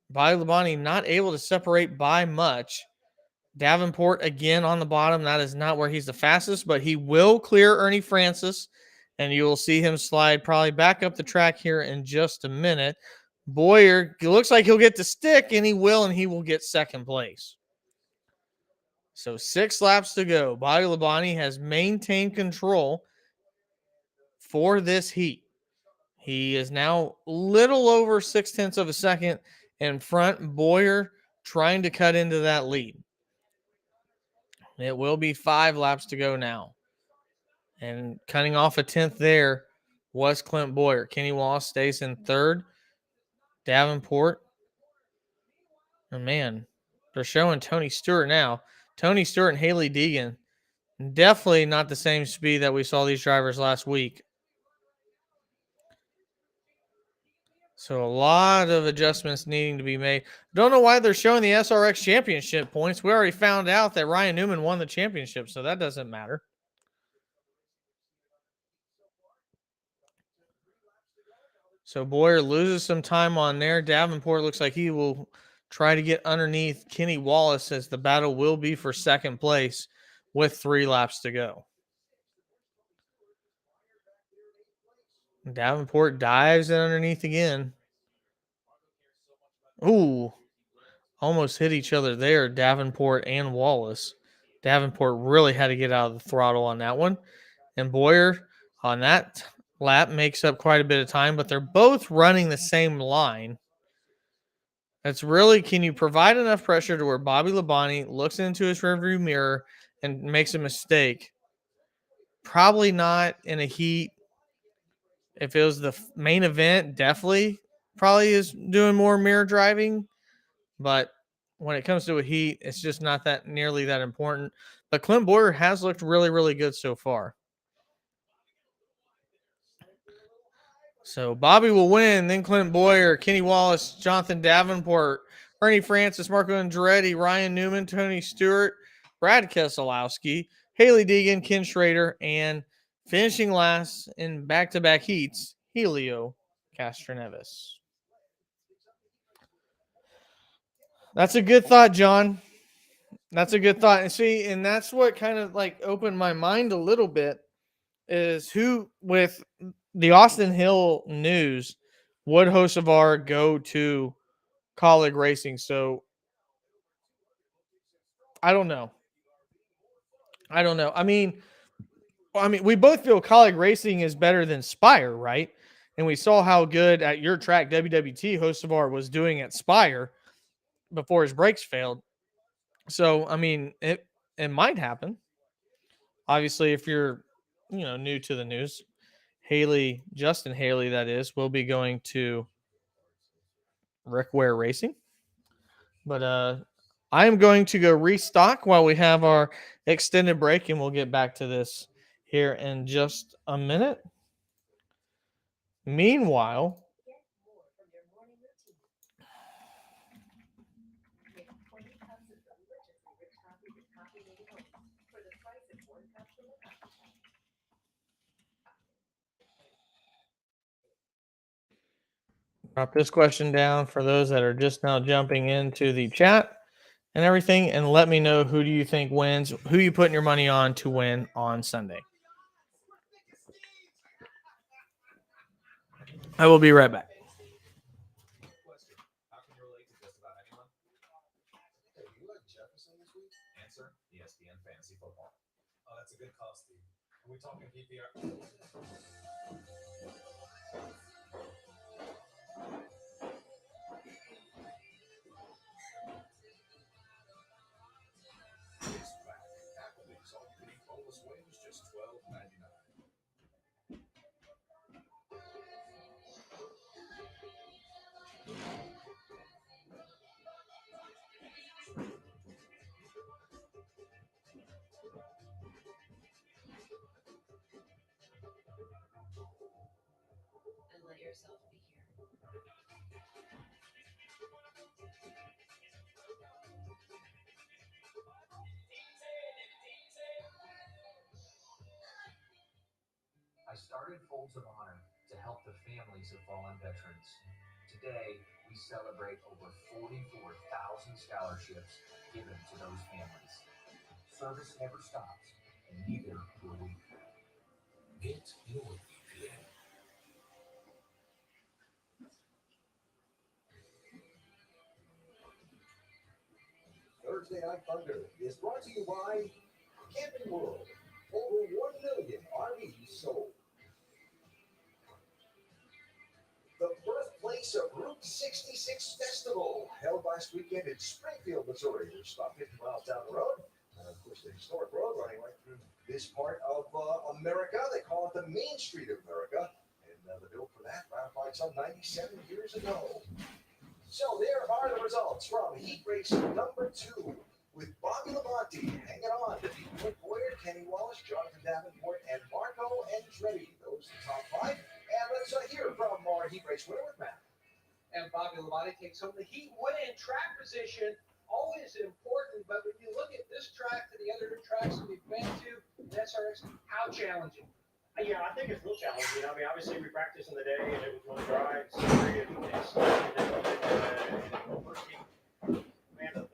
Bobby Labonte not able to separate by much. Davenport again on the bottom. That is not where he's the fastest, but he will clear Ernie Francis. And you will see him slide probably back up the track here in just a minute. Boyer, it looks like he'll get to stick, and he will get second place. So 6 laps to go. Bobby Labonte has maintained control for this heat. He is now little over 0.6 of a second in front. Boyer trying to cut into that lead. It will be 5 laps to go now. And cutting off a 10th there was Clint Boyer. Kenny Wallace stays in third. Davenport. And man, they're showing Tony Stewart now. Tony Stewart and Haley Deegan. Definitely not the same speed that we saw these drivers last week. So a lot of adjustments needing to be made. Don't know why they're showing the SRX championship points. We already found out that Ryan Newman won the championship, so that doesn't matter. So Boyer loses some time on there. Davenport looks like he will try to get underneath Kenny Wallace as the battle will be for second place with 3 laps to go. Davenport dives in underneath again. Ooh, almost hit each other there, Davenport and Wallace. Davenport really had to get out of the throttle on that one. And Boyer on that lap makes up quite a bit of time, but they're both running the same line. It's really, can you provide enough pressure to where Bobby Labonte looks into his rearview mirror and makes a mistake? Probably not in a heat. If it was the main event, definitely probably is doing more mirror driving. But when it comes to a heat, it's just not that nearly that important. But Clint Boyer has looked really, really good so far. So Bobby will win, then Clint Boyer, Kenny Wallace, Jonathan Davenport, Ernie Francis, Marco Andretti, Ryan Newman, Tony Stewart, Brad Keselowski, Haley Deegan, Ken Schrader, and finishing last in back-to-back heats, Helio Castroneves. That's a good thought, John. That's a good thought. And see, and that's what kind of like opened my mind a little bit is who with the Austin Hill news would Hocevar go to Colleague Racing. So I don't know. I mean, we both feel Colleague Racing is better than Spire, right? And we saw how good at your track WWT Hocevar was doing at Spire before his brakes failed. So, I mean, it might happen. Obviously, if you're, new to the news, Justin Haley, that is, will be going to Rick Ware Racing. But I am going to go restock while we have our extended break, and we'll get back to this here in just a minute. Meanwhile, drop this question down for those that are just now jumping into the chat and everything, and let me know, who do you think wins? Who you putting your money on to win on Sunday? I will be right back. That's a good costume. Are we talking PPR? Just $12.99. And let yourself be here. I started Folds of Honor to help the families of fallen veterans. Today, we celebrate over 44,000 scholarships given to those families. Service never stops, and neither will we. Get your VPN. Thursday Night Thunder is brought to you by Camping World. Over 1 million RVs sold. The birthplace of Route 66 Festival, held last weekend in Springfield, Missouri, which is about 50 miles down the road. And of course, the historic road running right through this part of America. They call it the Main Street of America. And the bill for that ratified some 97 years ago. So there are the results from Heat Race number 2, with Bobby Labonte hanging on to beat Clint Boyer, Kenny Wallace, Jonathan Davenport, and Marco Andretti. Those are the top 5. And let's hear from our Heat Race winner with Matt. And Bobby Labonte takes home the Heat win. Track position, always important, but when you look at this track to the other tracks that we've been to, SRX, how challenging? Yeah, I think it's real challenging. I mean, obviously we practiced in the day, and it was really dry and slippery, and first heat, man, the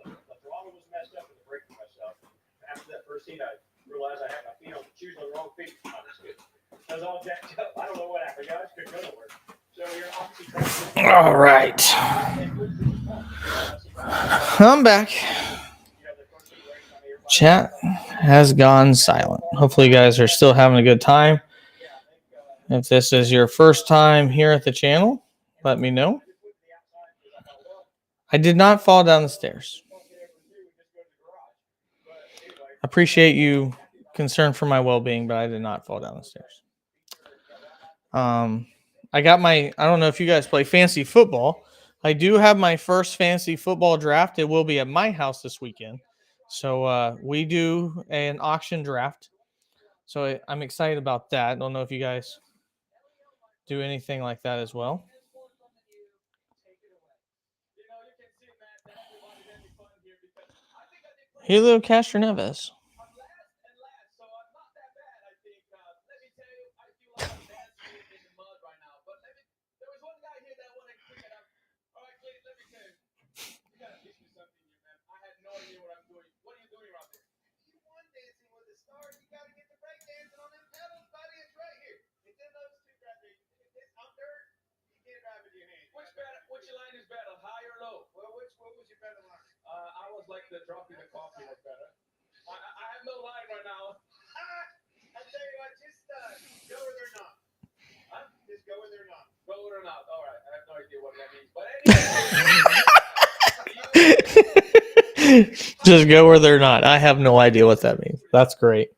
throttle was messed up and the brake was messed up. After that first heat, I realized I had my feet on the shoes on the wrong feet. I was all jacked up. I don't know what happened, guys. Couldn't go nowhere. So you're obviously all right. I'm back. Chat has gone silent. Hopefully, you guys are still having a good time. If this is your first time here at the channel, let me know. I did not fall down the stairs. I appreciate you concerned for my well-being, but I did not fall down the stairs. I got I don't know if you guys play fantasy football. I do have my first fantasy football draft. It will be at my house this weekend. So we do an auction draft. So I'm excited about that. I don't know if you guys do anything like that as well. Helio Castroneves. Which line is better, high or low? Well, what was your better line? I was like the dropping the coffee was better. I have no line right now. I tell you what, just go where they're not. Huh? Just go where they're not. Just go where they're not. I have no idea what that means. That's great.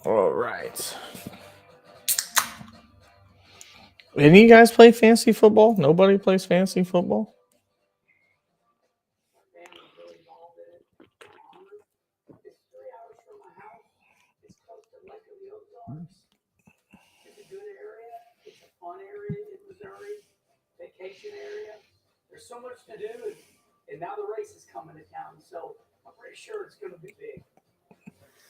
All right. Any of you guys play fantasy football? Nobody plays fantasy football? There's so much to do, and now the race is coming to town, so I'm pretty sure it's going to be big.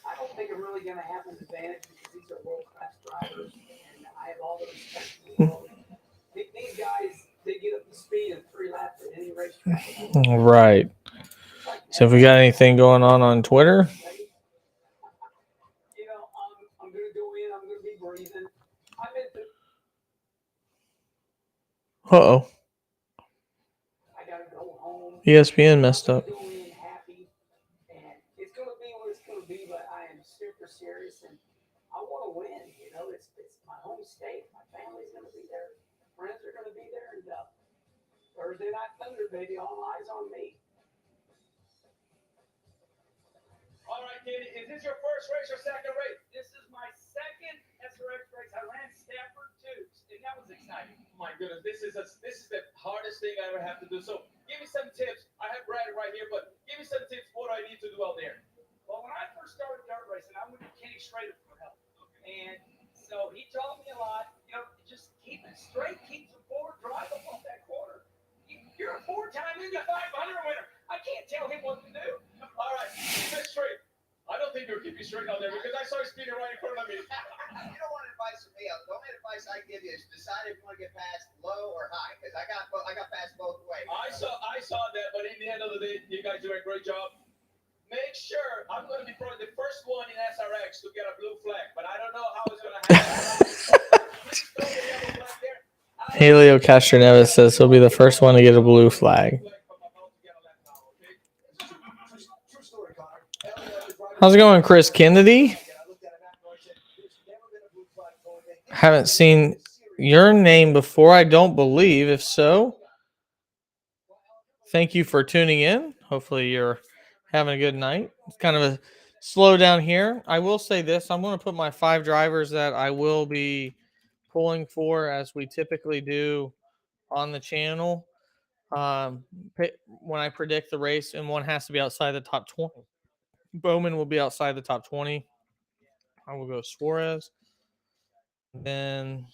I don't think I'm really going to have an advantage because these are world-class drivers, and I have all the respect in the world. These guys, they get up to speed in 3 laps at any racetrack. Right. So, if we got anything going on Twitter? You know, I'm going to go in. I'm going to be breathing. I've been to. Uh-oh. I got to go home. ESPN messed up. Go in happy, and it's going to be what it's going to be. But I am super serious, and I want to win. You know, it's my home state. My family's going to be there. Friends are going to be there, and Thursday Night Thunder, baby, all eyes on me. All right, Katie, is this your first race or second race? This is my second SRX race. I ran Stafford too, and that was exciting. My goodness, this is the hardest thing I ever have to do. So, give me some tips. I have Brad right here, but give me some tips. What do I need to do out there? Well, when I first started dirt racing, I went to Kenny Schrader for help, and so he taught me a lot. You know, just keep it straight, keep the forward, drive up off that corner. You're a 4-time Indy 500 winner. I can't tell him what to do. All right, keep it straight. I don't think you're keeping straight out there because I saw you speeding right in front of me. You don't want advice from me. The only advice I give you is decide if you want to get past low or high, because I got past both ways. I saw that, but in the end of the day, you guys do a great job. Make sure I'm going to be probably the first one in SRX to get a blue flag, but I don't know how it's going to happen. Helio Castroneves says he'll be the first one to get a blue flag. How's it going, Chris Kennedy? Haven't seen your name before, I don't believe. If so, thank you for tuning in. Hopefully you're having a good night. It's kind of a slow down here. I will say this. I'm going to put my 5 drivers that I will be pulling for, as we typically do on the channel. When I predict the race, and one has to be outside the top 20. Bowman will be outside the top 20. I will go Suarez. Then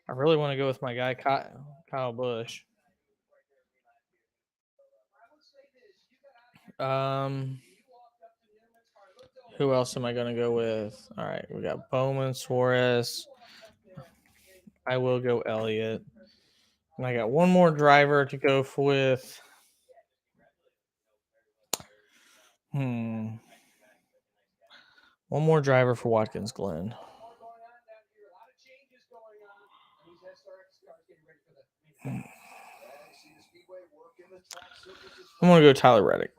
I really want to go with my guy Kyle Busch. Who else am I going to go with? All right, we got Bowman, Suarez. I will go Elliott. And I got one more driver to go with. One more driver for Watkins Glen. I'm going to go Tyler Reddick.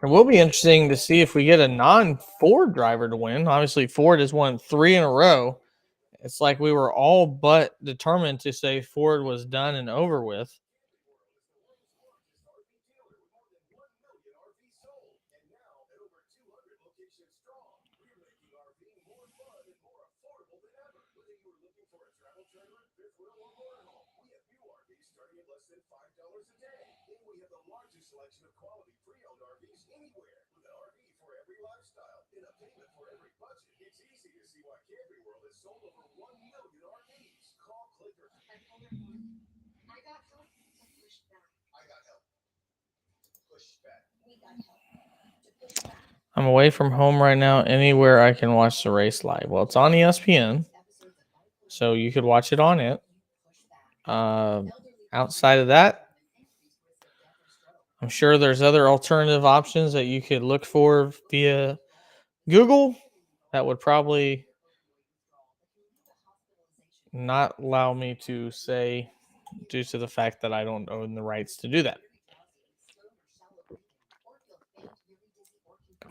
It will be interesting to see if we get a non-Ford driver to win. Obviously, Ford has won 3 in a row. It's like we were all but determined to say Ford was done and over with. I'm away from home right now. Anywhere I can watch the race live. Well, it's on ESPN, so you could watch it on it. Outside of that, I'm sure there's other alternative options that you could look for via Google that would probably not allow me to say due to the fact that I don't own the rights to do that.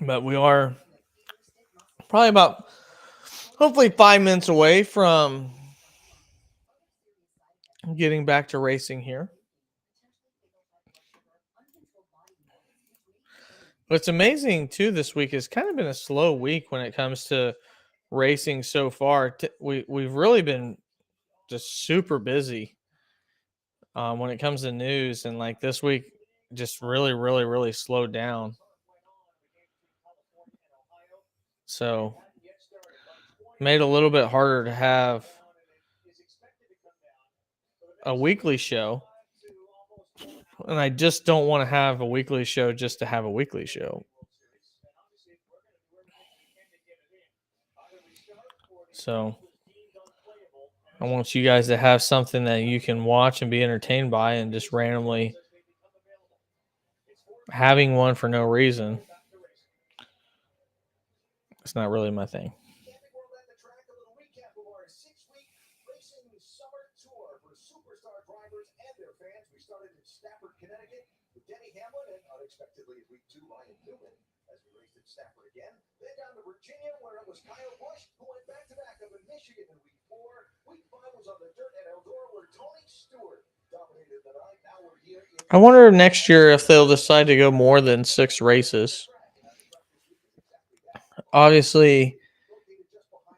But we are probably about hopefully 5 minutes away from getting back to racing here. What's amazing too this week has kind of been a slow week when it comes to racing so far. We've really been just super busy when it comes to news, and like this week just really slowed down. So made it a little bit harder to have a weekly show. And I just don't want to have a weekly show just to have a weekly show. So I want you guys to have something that you can watch and be entertained by, and just randomly having one for no reason. It's not really my thing. Denny Hamlin, and unexpectedly at week 2, Ryan Newman, as we raced at Stafford again. Then down to Virginia, where it was Kyle Busch, who went back-to-back up in Michigan in week 4. Week 5 was on the dirt at Eldora, where Tony Stewart dominated the night. Now we're here. I wonder next year if they'll decide to go more than 6 races. Obviously,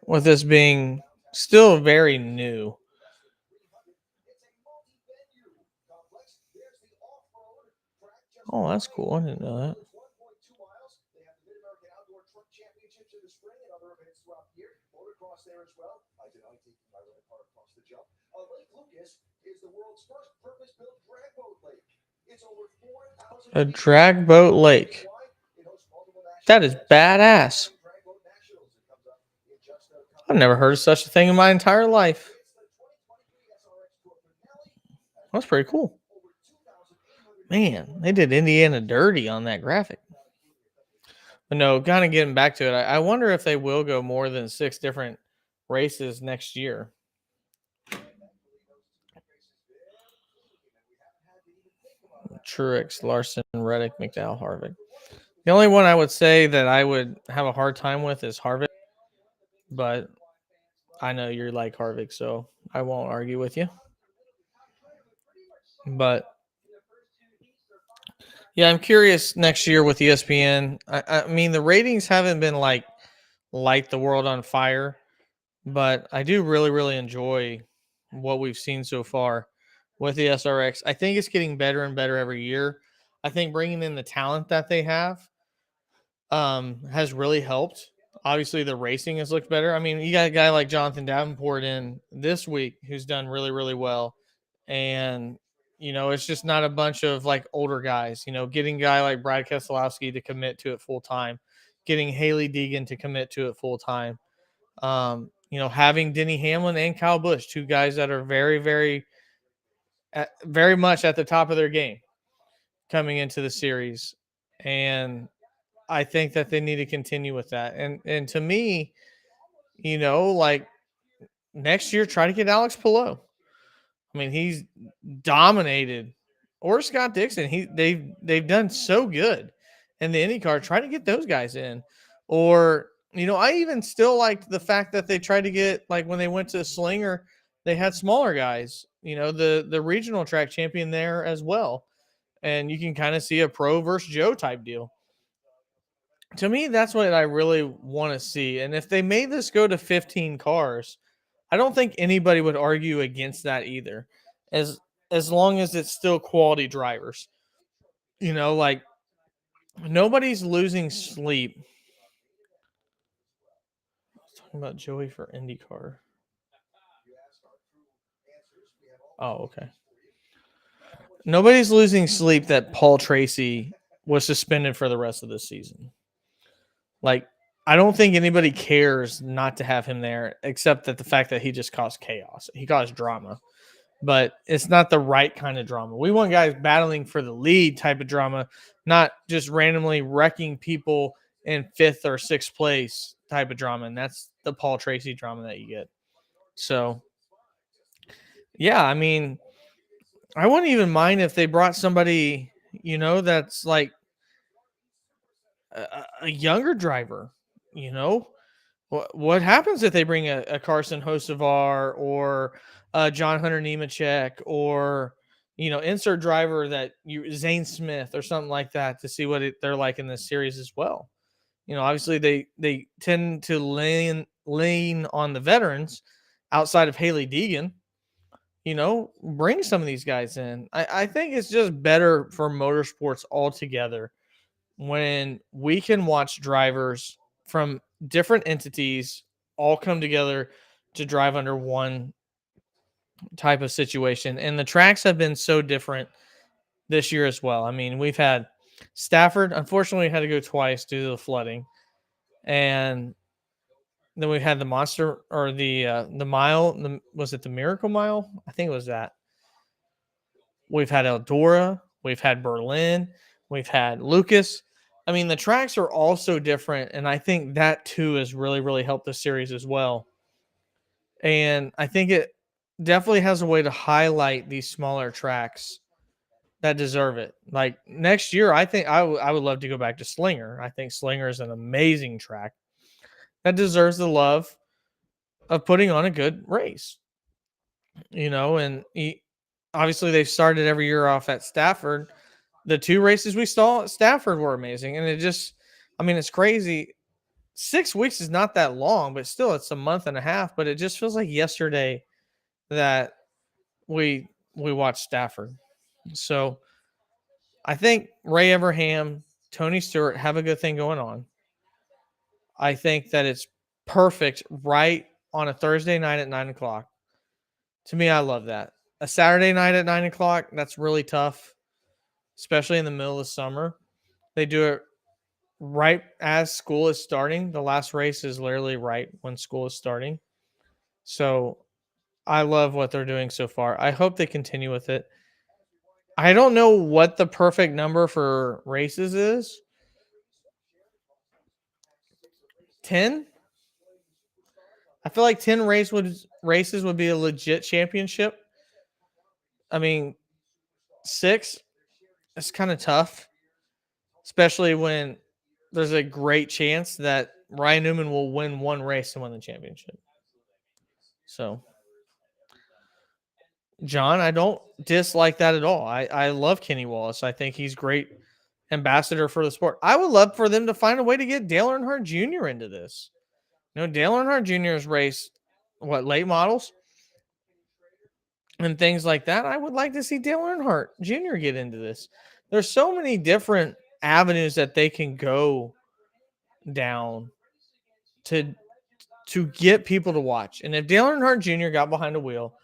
with this being still very new. Oh, that's cool. I didn't know that. A drag boat lake. That is badass. I've never heard of such a thing in my entire life. That's pretty cool. Man, they did Indiana dirty on that graphic. But no, kind of getting back to it, I wonder if they will go more than 6 different races next year. Truex, Larson, Reddick, McDowell, Harvick. The only one I would say that I would have a hard time with is Harvick. But I know you're like Harvick, so I won't argue with you. But yeah, I'm curious next year with ESPN. I mean, the ratings haven't been like light the world on fire, but I do really enjoy what we've seen so far with the SRX. I think it's getting better and better every year. I think bringing in the talent that they have has really helped. Obviously, the racing has looked better. I mean, you got a guy like Jonathan Davenport in this week who's done really well. And, you know, it's just not a bunch of like older guys, you know, getting a guy like Brad Keselowski to commit to it full time, getting Haley Deegan to commit to it full time. You know, having Denny Hamlin and Kyle Busch, 2 guys that are very much at the top of their game coming into the series. And I think that they need to continue with that. And to me, you know, like next year, try to get Alex Palou. I mean, he's dominated, or Scott Dixon. They've done so good in the IndyCar. Try to get those guys in, or you know, I even still liked the fact that they tried to get, like when they went to Slinger, they had smaller guys. You know, the regional track champion there as well, and you can kind of see a pro versus Joe type deal. To me, that's what I really want to see. And if they made this go to 15 cars, I don't think anybody would argue against that either. As long as it's still quality drivers. You know, like nobody's losing sleep. I was talking about Joey for IndyCar. Oh, okay. Nobody's losing sleep that Paul Tracy was suspended for the rest of the season. Like, I don't think anybody cares not to have him there, except that the fact that he just caused chaos. He caused drama, but it's not the right kind of drama. We want guys battling for the lead type of drama, not just randomly wrecking people in 5th or 6th place type of drama. And that's the Paul Tracy drama that you get. So, yeah, I mean, I wouldn't even mind if they brought somebody, that's like a younger driver, you know. What happens if they bring a Carson Hocevar or John Hunter Nemechek or insert driver that Zane Smith or something like that to see what they're like in this series as well. Obviously they tend to lean on the veterans outside of Haley Deegan. Bring some of these guys in. I think it's just better for motorsports altogether when we can watch drivers from different entities all come together to drive under one type of situation. And the tracks have been so different this year as well. I mean, we've had Stafford, unfortunately, had to go twice due to the flooding. And then we had the monster or the mile. Was it the Miracle Mile? I think it was that. We've had Eldora. We've had Berlin. We've had Lucas. I mean, the tracks are all so different, and I think that too has really, really helped the series as well. And I think it definitely has a way to highlight these smaller tracks that deserve it. Like next year, I think I would love to go back to Slinger. I think Slinger is an amazing track that deserves the love of putting on a good race. And obviously they've started every year off at Stafford. The 2 races we saw at Stafford were amazing. And it's crazy. 6 weeks is not that long, but still it's a month and a half. But it just feels like yesterday that we watched Stafford. So I think Ray Evernham, Tony Stewart have a good thing going on. I think that it's perfect right on a Thursday night at 9 o'clock. To me, I love that. A Saturday night at 9 o'clock, that's really tough, especially in the middle of the summer. They do it right as school is starting. The last race is literally right when school is starting. So I love what they're doing so far. I hope they continue with it. I don't know what the perfect number for races is. 10? I feel like 10 races would be a legit championship. I mean, 6, it's kind of tough, especially when there's a great chance that Ryan Newman will win 1 race and win the championship. So, John, I don't dislike that at all. I love Kenny Wallace. I think he's great ambassador for the sport. I would love for them to find a way to get Dale Earnhardt Jr. into this. Dale Earnhardt Jr.'s race, late models and things like that. I would like to see Dale Earnhardt Jr. get into this. There's so many different avenues that they can go down to get people to watch. And if Dale Earnhardt Jr. got behind a wheel,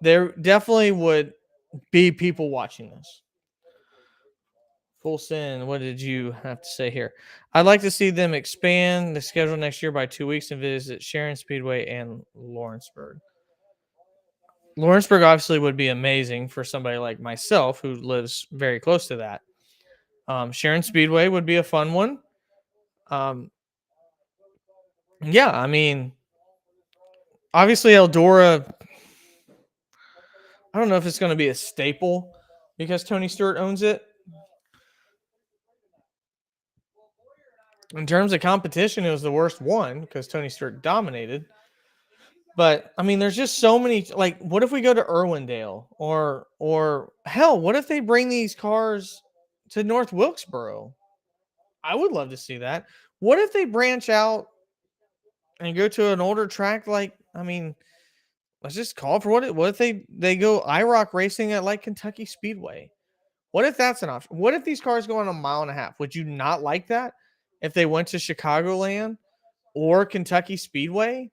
there definitely would be people watching this. Full Sin, what did you have to say here? I'd like to see them expand the schedule next year by 2 weeks and visit Sharon Speedway and Lawrenceburg. Lawrenceburg obviously would be amazing for somebody like myself who lives very close to that. Sharon Speedway would be a fun one. Yeah, I mean, obviously Eldora, I don't know if it's going to be a staple because Tony Stewart owns it. In terms of competition, it was the worst one because Tony Stewart dominated. But, I mean, there's just so many. Like, what if we go to Irwindale? Or hell, what if they bring these cars to North Wilkesboro? I would love to see that. What if they branch out and go to an older track? Like, I mean, let's just call for what if they go IROC racing at like Kentucky Speedway? What if that's an option? What if these cars go on a mile and a half? Would you not like that if they went to Chicagoland or Kentucky Speedway?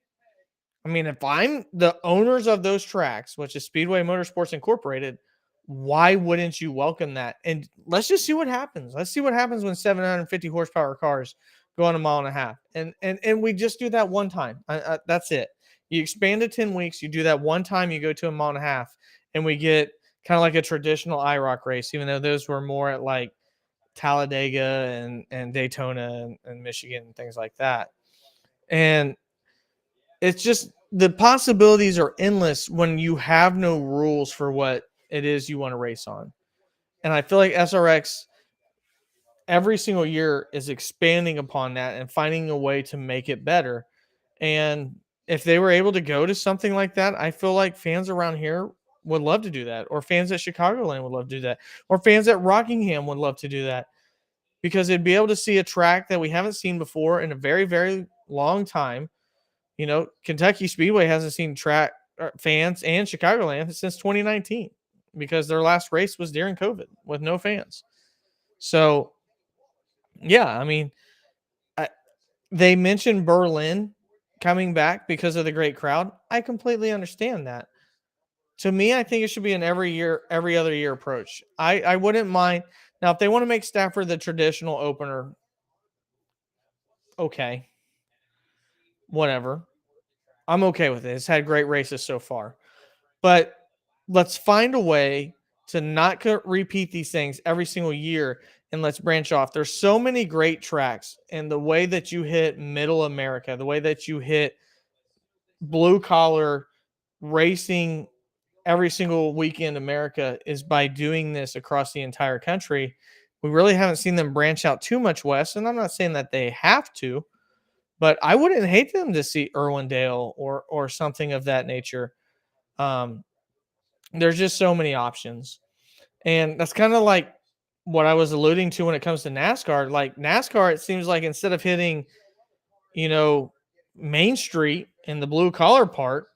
I mean, if I'm the owners of those tracks, which is Speedway Motorsports Incorporated, why wouldn't you welcome that? And let's just see what happens. Let's see what happens when 750 horsepower cars going a mile and a half. And we just do that one time. That's it. You expand to 10 weeks. You do that one time. You go to a mile and a half, and we get kind of like a traditional IROC race, even though those were more at like Talladega and Daytona and Michigan and things like that. And it's just the possibilities are endless when you have no rules for what it is you want to race on. And I feel like SRX every single year is expanding upon that and finding a way to make it better. And if they were able to go to something like that, I feel like fans around here would love to do that, or fans at Chicagoland would love to do that, or fans at Rockingham would love to do that, because they'd be able to see a track that we haven't seen before in a very, very long time. You know, Kentucky Speedway hasn't seen track fans and Chicagoland since 2019 because their last race was during COVID with no fans. So, yeah, I mean, they mentioned Berlin coming back because of the great crowd. I completely understand that. To me, I think it should be an every other year approach. I wouldn't mind. Now, if they want to make Stafford the traditional opener, okay, whatever. I'm okay with it. It's had great races so far. But let's find a way to not repeat these things every single year, and let's branch off. There's so many great tracks, and the way that you hit middle America, the way that you hit blue collar racing every single weekend America is by doing this across the entire country. We really haven't seen them branch out too much west, and I'm not saying that they have to, but I wouldn't hate them to see Irwindale or something of that nature. There's just so many options. And that's kind of like what I was alluding to when it comes to NASCAR. Like NASCAR, it seems like instead of hitting, Main Street in the blue collar part,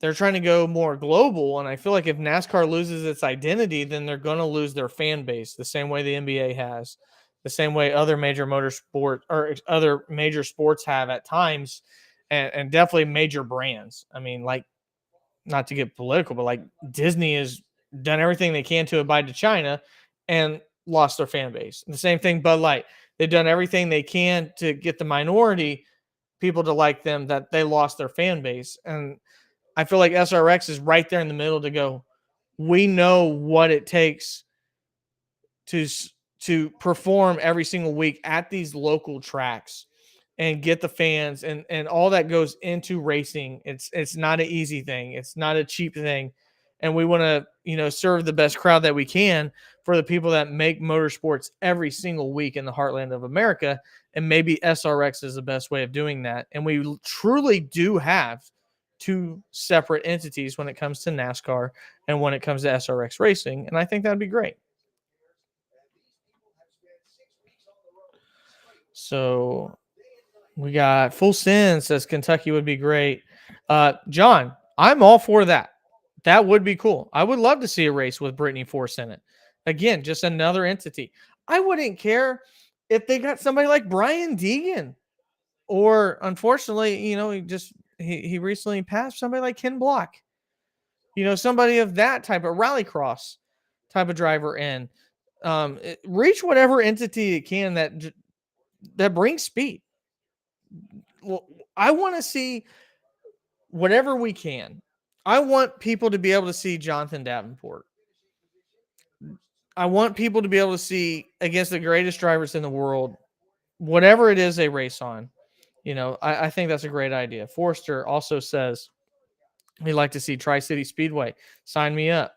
they're trying to go more global. And I feel like if NASCAR loses its identity, then they're going to lose their fan base the same way the NBA has, the same way other major motorsport or other major sports have at times, and definitely major brands. I mean, like, not to get political, but like Disney has done everything they can to abide to China and lost their fan base. The same thing, Bud Light. They've done everything they can to get the minority people to like them, that they lost their fan base. And I feel like SRX is right there in the middle to go, we know what it takes to perform every single week at these local tracks and get the fans and all that goes into racing. It's not an easy thing. It's not a cheap thing. And we want to, serve the best crowd that we can for the people that make motorsports every single week in the heartland of America. And maybe SRX is the best way of doing that. And we truly do have two separate entities when it comes to NASCAR and when it comes to SRX racing. And I think that'd be great. So we got Full Sin says Kentucky would be great. John, I'm all for that. That would be cool. I would love to see a race with Brittany Force in it. Again, just another entity. I wouldn't care if they got somebody like Brian Deegan, or unfortunately, he recently passed, somebody like Ken Block. Somebody of that type of rallycross type of driver in. Reach whatever entity it can that brings speed. Well, I want to see whatever we can. I want people to be able to see Jonathan Davenport. I want people to be able to see against the greatest drivers in the world, whatever it is they race on. I think that's a great idea. Forrester also says he'd like to see Tri-City Speedway. Sign me up.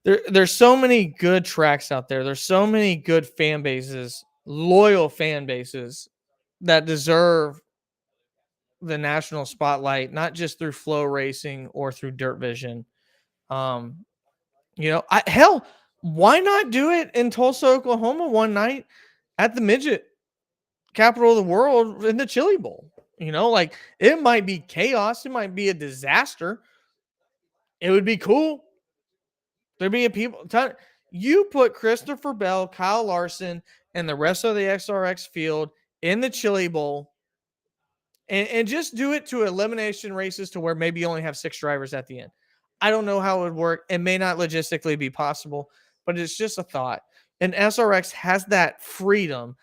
There's so many good tracks out there. There's so many good fan bases, loyal fan bases that deserve the national spotlight, not just through Flow Racing or through Dirt Vision. Hell, why not do it in Tulsa, Oklahoma one night at the midget capital of the world in the Chili Bowl? It might be chaos. It might be a disaster. It would be cool. There'd be you put Christopher Bell, Kyle Larson, and the rest of the SRX field in the Chili Bowl, and just do it to elimination races to where maybe you only have 6 drivers at the end. I don't know how it would work. It may not logistically be possible, but it's just a thought. And SRX has that freedom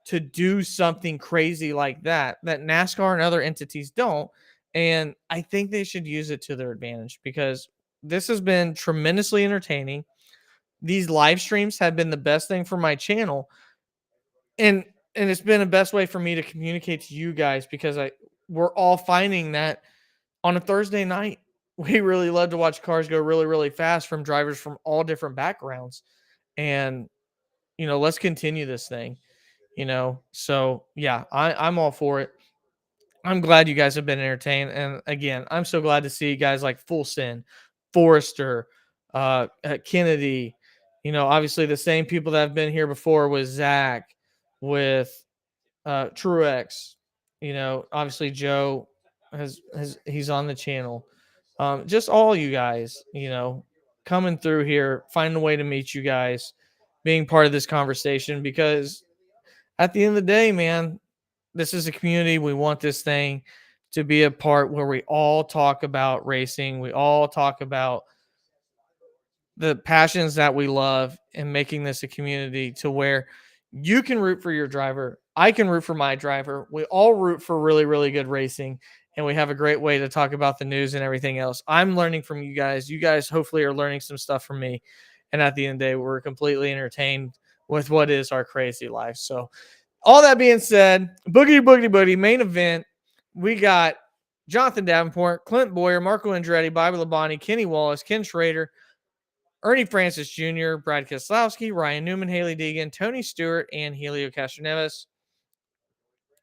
to do something crazy like that NASCAR and other entities don't. And I think they should use it to their advantage because this has been tremendously entertaining. These live streams have been the best thing for my channel. And it's been the best way for me to communicate to you guys because we're all finding that on a Thursday night, we really love to watch cars go really, really fast from drivers from all different backgrounds. And, let's continue this thing, So, yeah, I'm all for it. I'm glad you guys have been entertained. And again, I'm so glad to see guys like Full Sin, Forrester, Kennedy, obviously the same people that have been here before with Zach, with Truex, obviously Joe he's on the channel. Just all you guys, coming through here, finding a way to meet you guys, being part of this conversation because at the end of the day, man, this is a community. We want this thing to be a part where we all talk about racing. We all talk about the passions that we love and making this a community to where you can root for your driver. I can root for my driver. We all root for really, really good racing. And we have a great way to talk about the news and everything else. I'm learning from you guys. You guys hopefully are learning some stuff from me. And at the end of the day, we're completely entertained with what is our crazy life. So all that being said, boogity, boogity, boogity, main event. We got Jonathan Davenport, Clint Boyer, Marco Andretti, Bobby Labonte, Kenny Wallace, Ken Schrader, Ernie Francis Jr., Brad Keselowski, Ryan Newman, Haley Deegan, Tony Stewart, and Helio Castroneves.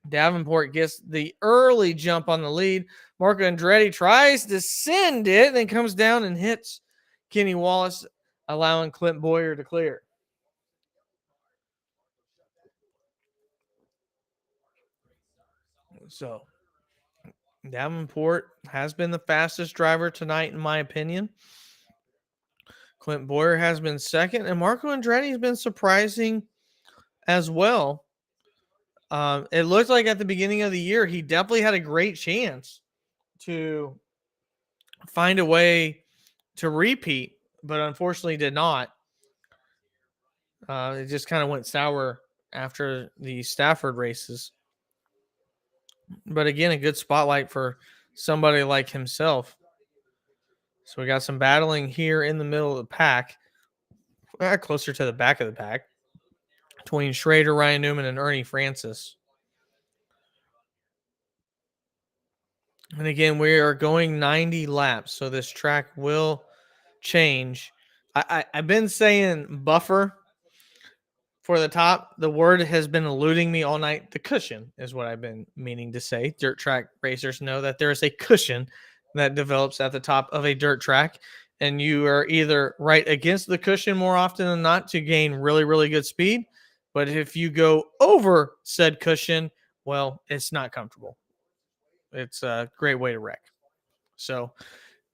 Davenport gets the early jump on the lead. Marco Andretti tries to send it, then comes down and hits Kenny Wallace, allowing Clint Boyer to clear. So Davenport has been the fastest driver tonight, in my opinion. Clint Boyer has been second, and Marco Andretti has been surprising as well. It looked like at the beginning of the year, he definitely had a great chance to find a way to repeat, but unfortunately did not. It just kind of went sour after the Stafford races. But again, a good spotlight for somebody like himself. So we got some battling here in the middle of the pack, closer to the back of the pack, between Schrader, Ryan Newman, and Ernie Francis. And again, we are going 90 laps, so this track will change. I've been saying buffer for the top. The word has been eluding me all night. The cushion is what I've been meaning to say. Dirt track racers know that there is a cushion that develops at the top of a dirt track, and you are either right against the cushion more often than not to gain really, really good speed. But if you go over said cushion, well, it's not comfortable. It's a great way to wreck. So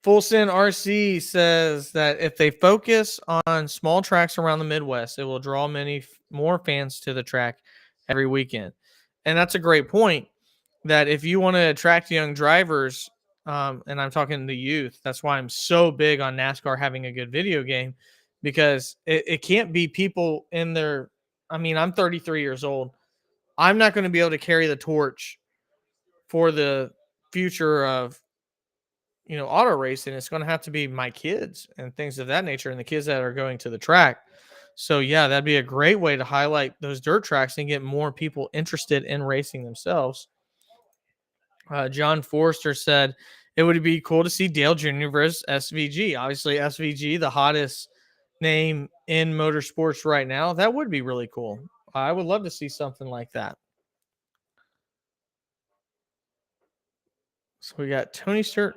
Full Sin RC says that if they focus on small tracks around the Midwest, it will draw many more fans to the track every weekend. And that's a great point, that if you want to attract young drivers, and I'm talking to youth, that's why I'm so big on NASCAR having a good video game, because it can't be people in their, I'm 33 years old. I'm not going to be able to carry the torch for the future of auto racing. It's going to have to be my kids and things of that nature, and the kids that are going to the track. So yeah, that'd be a great way to highlight those dirt tracks and get more people interested in racing themselves. John Forrester said it would be cool to see Dale Jr. versus SVG. Obviously, SVG, the hottest name in motorsports right now. That would be really cool. I would love to see something like that. So we got Tony Stewart.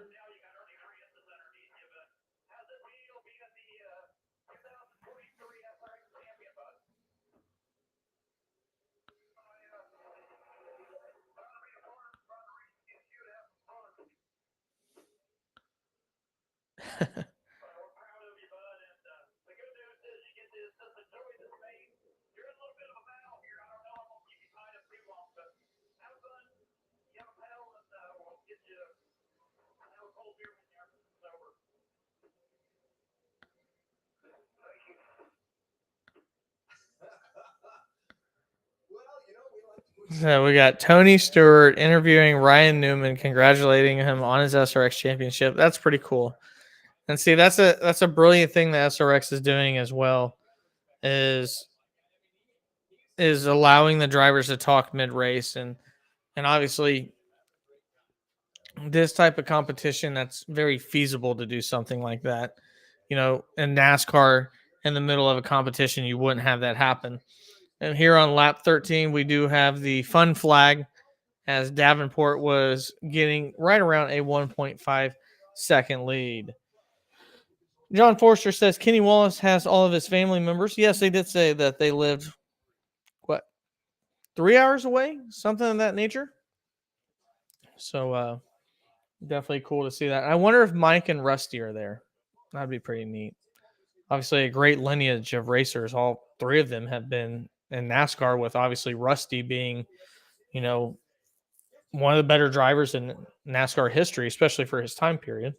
So we got Tony Stewart interviewing Ryan Newman, congratulating him on his SRX championship. That's pretty cool. And see, that's a brilliant thing that SRX is doing as well, is allowing the drivers to talk mid race, and obviously this type of competition, that's very feasible to do something like that. You know, in NASCAR, in the middle of a competition, you wouldn't have that happen. And here on lap 13, we do have the fun flag, as Davenport was getting right around a 1.5 second lead. John Forster says Kenny Wallace has all of his family members. Yes, they did say that they lived, 3 hours away, something of that nature. So definitely cool to see that. I wonder if Mike and Rusty are there. That'd be pretty neat. Obviously, a great lineage of racers. All three of them have been in NASCAR, with obviously Rusty being, you know, one of the better drivers in NASCAR history, especially for his time period.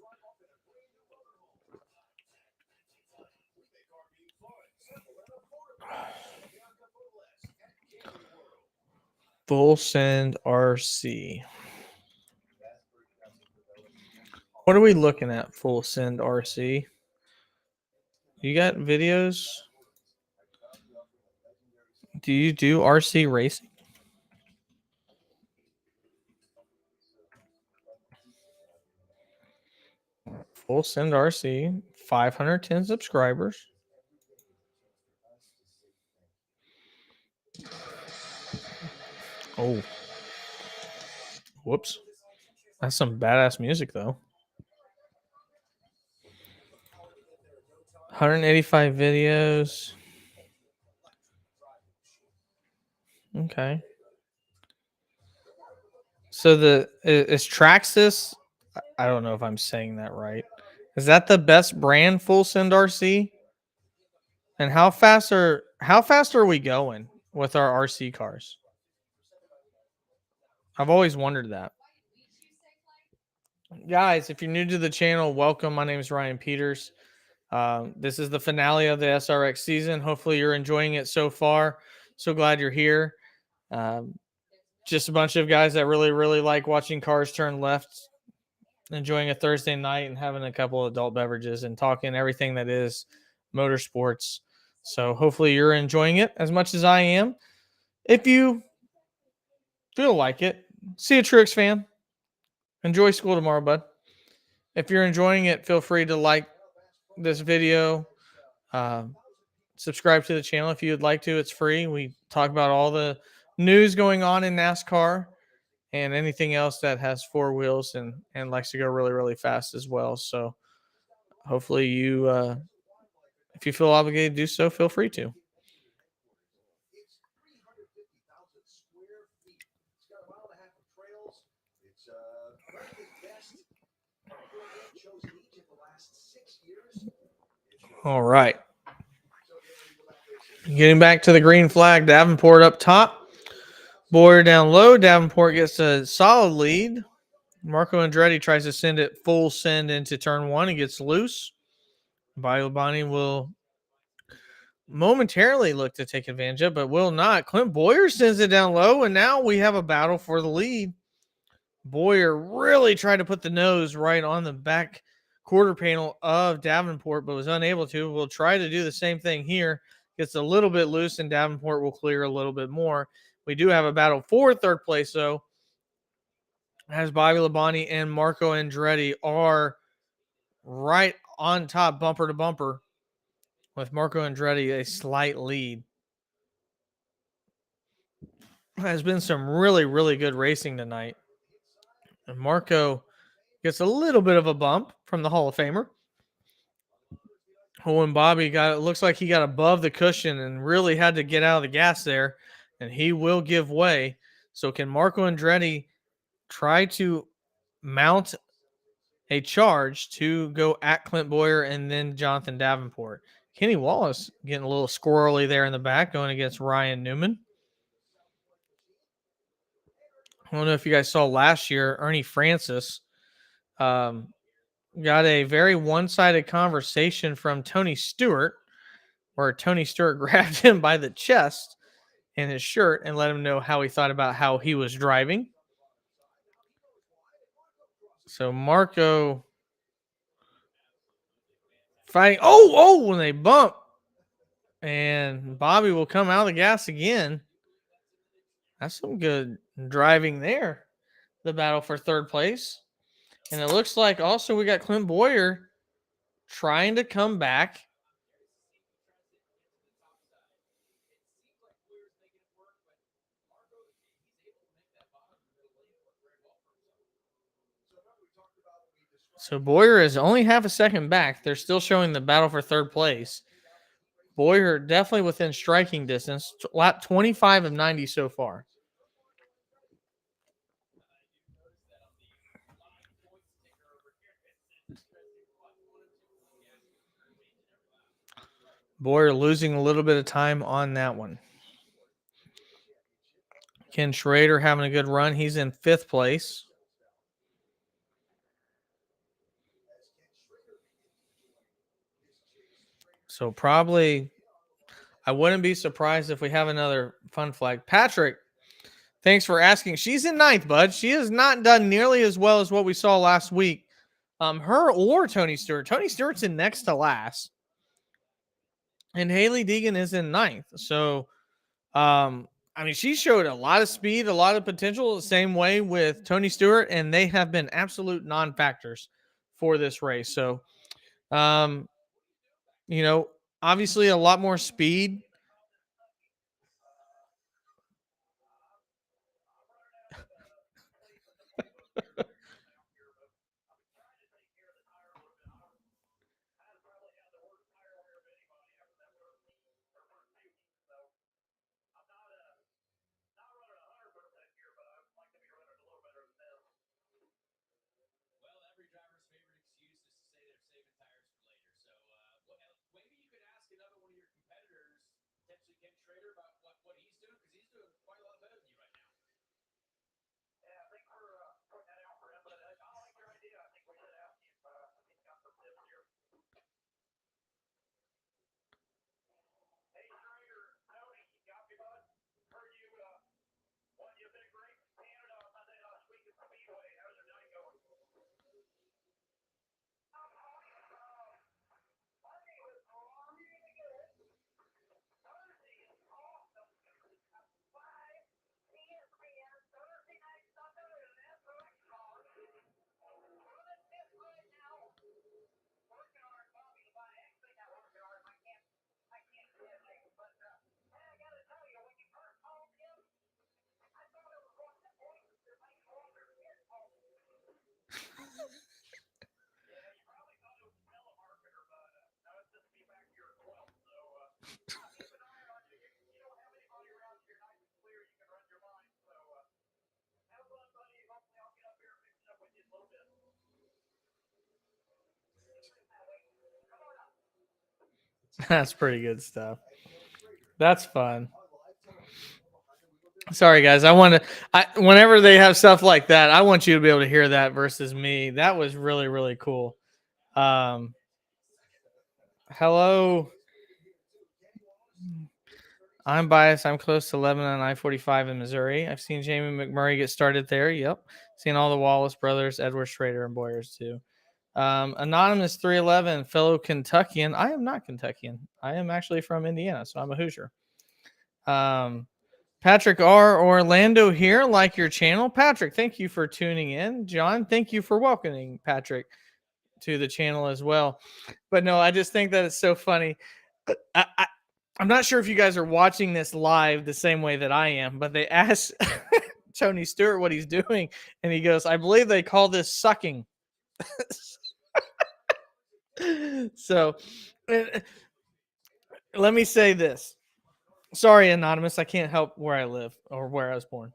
Full send RC. What are we looking at? Full send RC. You got videos? Do you do RC racing? Full send RC, 510 subscribers. Oh, whoops. That's some badass music, though. 185 videos. Okay. So is Traxxas, I don't know if I'm saying that right. Is that the best brand, full send RC? And how fast are we going with our RC cars? I've always wondered that. Guys, if you're new to the channel, welcome. My name is Ryan Peters. This is the finale of the SRX season. Hopefully you're enjoying it so far. So glad you're here. Just a bunch of guys that really, really like watching cars turn left, enjoying a Thursday night and having a couple of adult beverages and talking everything that is motorsports. So hopefully you're enjoying it as much as I am. If you feel like it, see a Truex fan. Enjoy school tomorrow, bud. If you're enjoying it, feel free to like this video. Subscribe to the channel if you'd like to. It's free. We talk about all the news going on in NASCAR and anything else that has four wheels and likes to go really, really fast as well. So hopefully you, if you feel obligated to do so, feel free to. All right. Getting back to the green flag, Davenport up top. Boyer down low. Davenport gets a solid lead. Marco Andretti tries to send it full send into turn one. He gets loose. Biobani will momentarily look to take advantage of, but will not. Clint Boyer sends it down low, and now we have a battle for the lead. Boyer really tried to put the nose right on the back quarter panel of Davenport, but was unable to. We'll try to do the same thing here. Gets a little bit loose, and Davenport will clear a little bit more. We do have a battle for third place, though, as Bobby Labonte and Marco Andretti are right on top, bumper to bumper, with Marco Andretti a slight lead. Has been some really, really good racing tonight. And Marco gets a little bit of a bump from the Hall of Famer. When Bobby looks like he got above the cushion and really had to get out of the gas there, and he will give way. So can Marco Andretti try to mount a charge to go at Clint Boyer and then Jonathan Davenport? Kenny Wallace getting a little squirrely there in the back, going against Ryan Newman. I don't know if you guys saw last year, Ernie Francis got a very one-sided conversation from Tony Stewart, where Tony Stewart grabbed him by the chest in his shirt and let him know how he thought about how he was driving. So Marco fighting. Oh, when they bump. And Bobby will come out of the gas again. That's some good driving there. The battle for third place. And it looks like also we got Clint Boyer trying to come back. So Boyer is only half a second back. They're still showing the battle for third place. Boyer definitely within striking distance. Lap 25 of 90 so far. Boyer losing a little bit of time on that one. Ken Schrader having a good run. He's in fifth place. So probably, I wouldn't be surprised if we have another fun flag. Patrick, thanks for asking. She's in ninth, bud. She has not done nearly as well as what we saw last week. Her or Tony Stewart. Tony Stewart's in next to last. And Haley Deegan is in ninth. So, I mean, she showed a lot of speed, a lot of potential, the same way with Tony Stewart, and they have been absolute non-factors for this race. So, you know, obviously a lot more speed. That's pretty good stuff. That's fun. Sorry, guys. Whenever they have stuff like that, I want you to be able to hear that versus me. That was really, really cool. Hello. I'm biased. I'm close to 11 on I-45 in Missouri. I've seen Jamie McMurray get started there. Yep. Seen all the Wallace brothers, Edward Schrader, and Boyers too. Anonymous 311, fellow Kentuckian. I am not Kentuckian. I am actually from Indiana, so I'm a Hoosier. Patrick R. Orlando here, like your channel. Patrick, thank you for tuning in. John, thank you for welcoming Patrick to the channel as well. But no, I just think that it's so funny. I'm not sure if you guys are watching this live the same way that I am, but they asked Tony Stewart what he's doing, and he goes, I believe they call this sucking. So let me say this. Sorry, Anonymous, I can't help where I live or where I was born.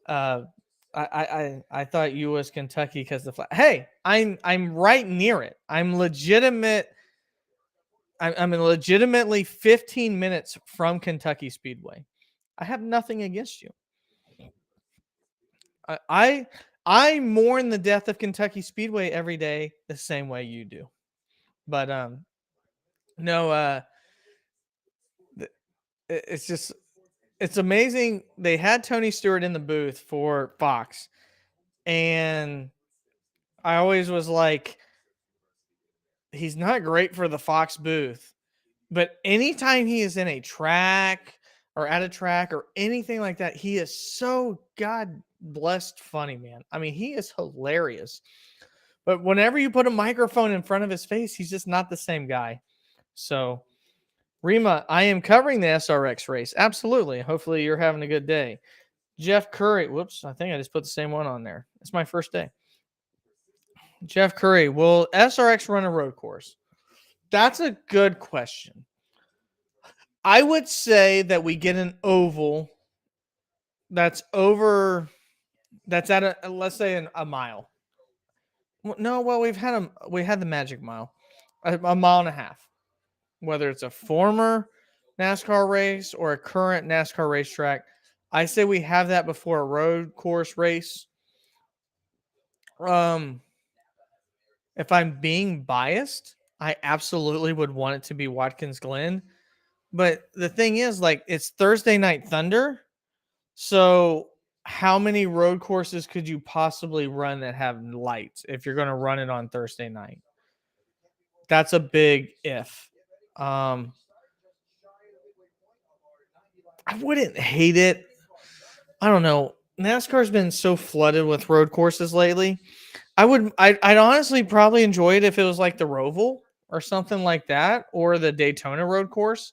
I thought you was Kentucky because the flag. Hey, I'm right near it. I'm legitimate. I'm legitimately 15 minutes from Kentucky Speedway. I have nothing against you. I mourn the death of Kentucky Speedway every day the same way you do. But no, it's just it's amazing. They had Tony Stewart in the booth for Fox, and I always was like, he's not great for the Fox booth, but anytime he is in a track or at a track or anything like that, he is so God blessed funny, man. I mean, he is hilarious. But whenever you put a microphone in front of his face, he's just not the same guy. So, Rima, I am covering the SRX race. Absolutely. Hopefully, you're having a good day. Jeff Curry. Whoops. I think I just put the same one on there. It's my first day. Jeff Curry. Will SRX run a road course? That's a good question. I would say that we get an oval that's at a, let's say a mile. No, well, we had the Magic Mile, a mile and a half. Whether it's a former NASCAR race or a current NASCAR racetrack, I say we have that before a road course race. If I'm being biased, I absolutely would want it to be Watkins Glen. But the thing is, like, it's Thursday Night Thunder. So how many road courses could you possibly run that have lights if you're going to run it on Thursday night? That's a big if. I wouldn't hate it. I don't know. NASCAR's been so flooded with road courses lately. I'd honestly probably enjoy it if it was like the Roval or something like that, or the Daytona road course,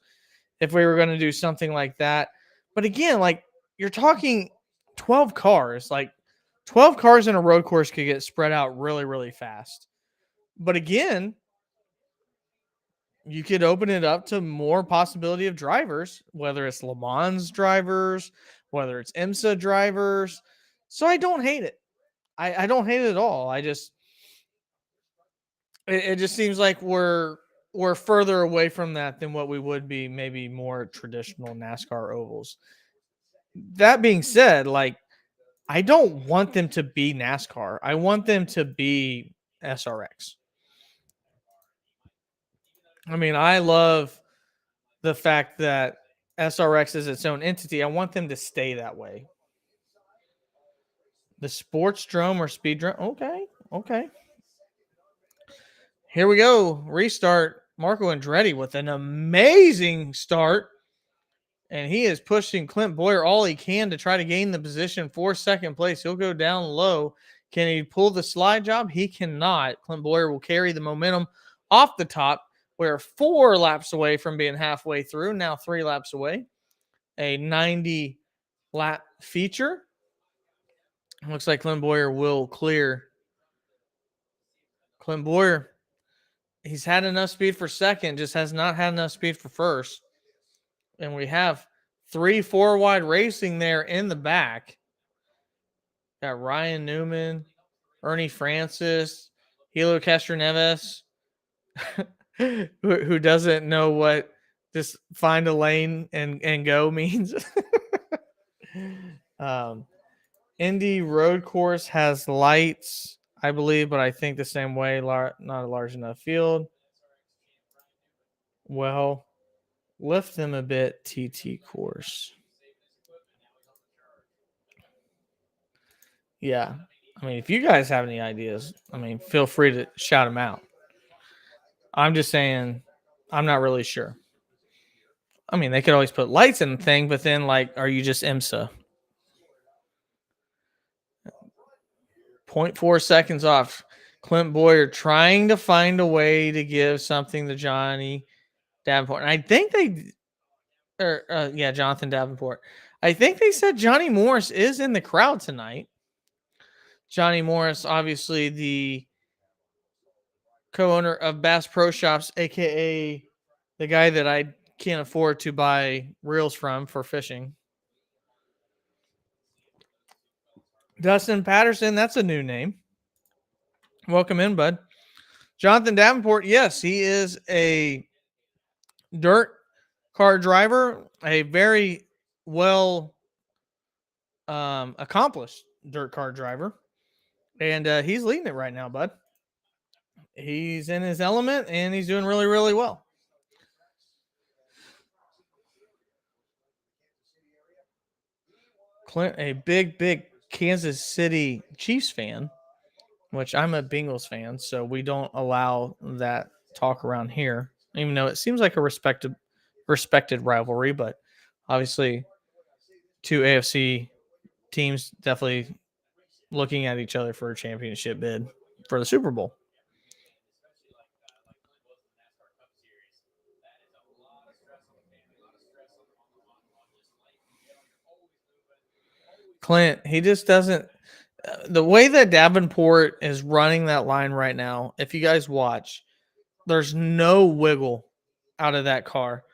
if we were going to do something like that. But again, like, you're talking 12 cars. Like, 12 cars in a road course could get spread out really, really fast. But again, you could open it up to more possibility of drivers, whether it's Le Mans drivers, whether it's IMSA drivers. So I don't hate it. I don't hate it at all. It just seems like we're further away from that than what we would be maybe more traditional NASCAR ovals. That being said, like, I don't want them to be NASCAR. I want them to be SRX. I mean, I love the fact that SRX is its own entity. I want them to stay that way. The sports drone or speed drone. Okay. Here we go. Restart. Marco Andretti with an amazing start. And he is pushing Clint Boyer all he can to try to gain the position for second place. He'll go down low. Can he pull the slide job? He cannot. Clint Boyer will carry the momentum off the top. We're 4 laps away from being halfway through. Now 3 laps away. A 90 lap feature. Looks like Clint Boyer will clear. Clint Boyer, he's had enough speed for second, just has not had enough speed for first. And we have 3-4 wide racing there in the back. Got Ryan Newman, Ernie Francis, Hilo Castroneves, who doesn't know what just find a lane and go means. Indy Road Course has lights, I believe, but I think the same way, not a large enough field. Well, lift them a bit, TT course. Yeah. I mean, if you guys have any ideas, I mean, feel free to shout them out. I'm just saying, I'm not really sure. I mean, they could always put lights in the thing, but then, like, are you just IMSA? 0.4 seconds off. Clint Boyer trying to find a way to give something to Johnny Davenport. And I think Jonathan Davenport. I think they said Johnny Morris is in the crowd tonight. Johnny Morris, obviously the co-owner of Bass Pro Shops, a.k.a. the guy that I can't afford to buy reels from for fishing. Dustin Patterson, that's a new name. Welcome in, bud. Jonathan Davenport, yes, he is a dirt car driver, a very well accomplished dirt car driver, and he's leading it right now, bud. He's in his element, and he's doing really, really well. Clint, a big Kansas City Chiefs fan, which I'm a Bengals fan, so we don't allow that talk around here, even though it seems like a respected rivalry, but obviously two AFC teams definitely looking at each other for a championship bid for the Super Bowl. Clint, he just doesn't. The way that Davenport is running that line right now, if you guys watch, there's no wiggle out of that car.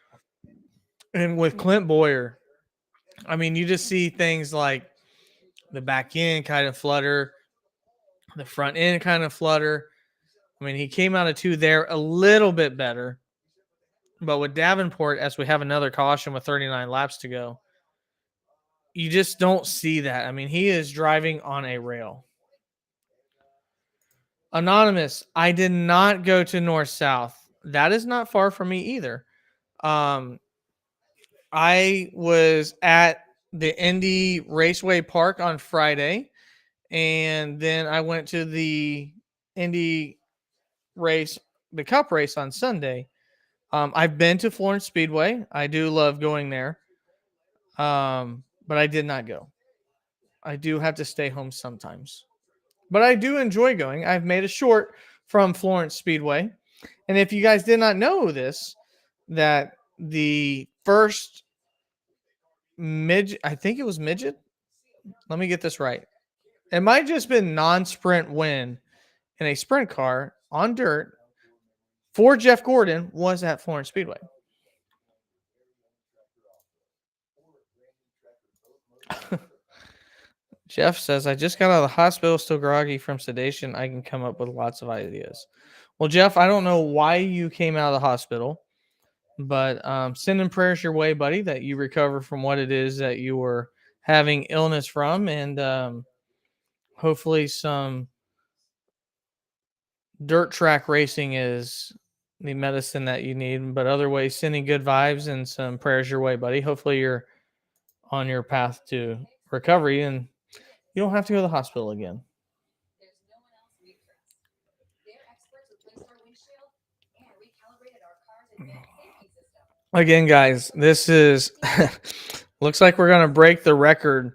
And with Clint Boyer, I mean, you just see things like the back end kind of flutter, the front end kind of flutter. I mean, he came out of 2 there a little bit better. But with Davenport, as we have another caution with 39 laps to go, you just don't see that. I mean, he is driving on a rail. Anonymous, I did not go to North South. That is not far from me either. I was at the Indy Raceway Park on Friday, and then I went to the Indy race, the Cup race on Sunday. I've been to Florence Speedway. I do love going there, but I did not go. I do have to stay home sometimes, but I do enjoy going. I've made a short from Florence Speedway, and if you guys did not know this, that the first midget, I think it was midget. Let me get this right. It might just been non-sprint win in a sprint car on dirt for Jeff Gordon was at Florence Speedway. Jeff says, I just got out of the hospital, still groggy from sedation. I can come up with lots of ideas. Well, Jeff, I don't know why you came out of the hospital, but sending prayers your way, buddy, that you recover from what it is that you were having illness from, and hopefully some dirt track racing is the medicine that you need. But other ways, sending good vibes and some prayers your way, buddy. Hopefully you're on your path to recovery and you don't have to go to the hospital again. Again, guys, this is looks like we're going to break the record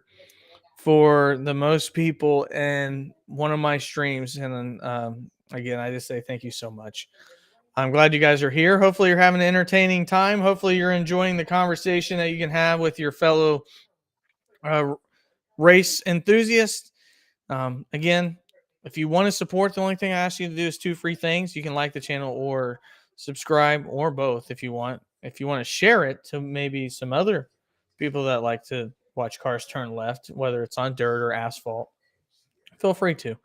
for the most people in one of my streams. And again, I just say thank you so much. I'm glad you guys are here. Hopefully you're having an entertaining time. Hopefully you're enjoying the conversation that you can have with your fellow race enthusiasts. Again, if you want to support, the only thing I ask you to do is 2 free things. You can like the channel or subscribe, or both if you want. If you want to share it to maybe some other people that like to watch cars turn left, whether it's on dirt or asphalt, feel free to.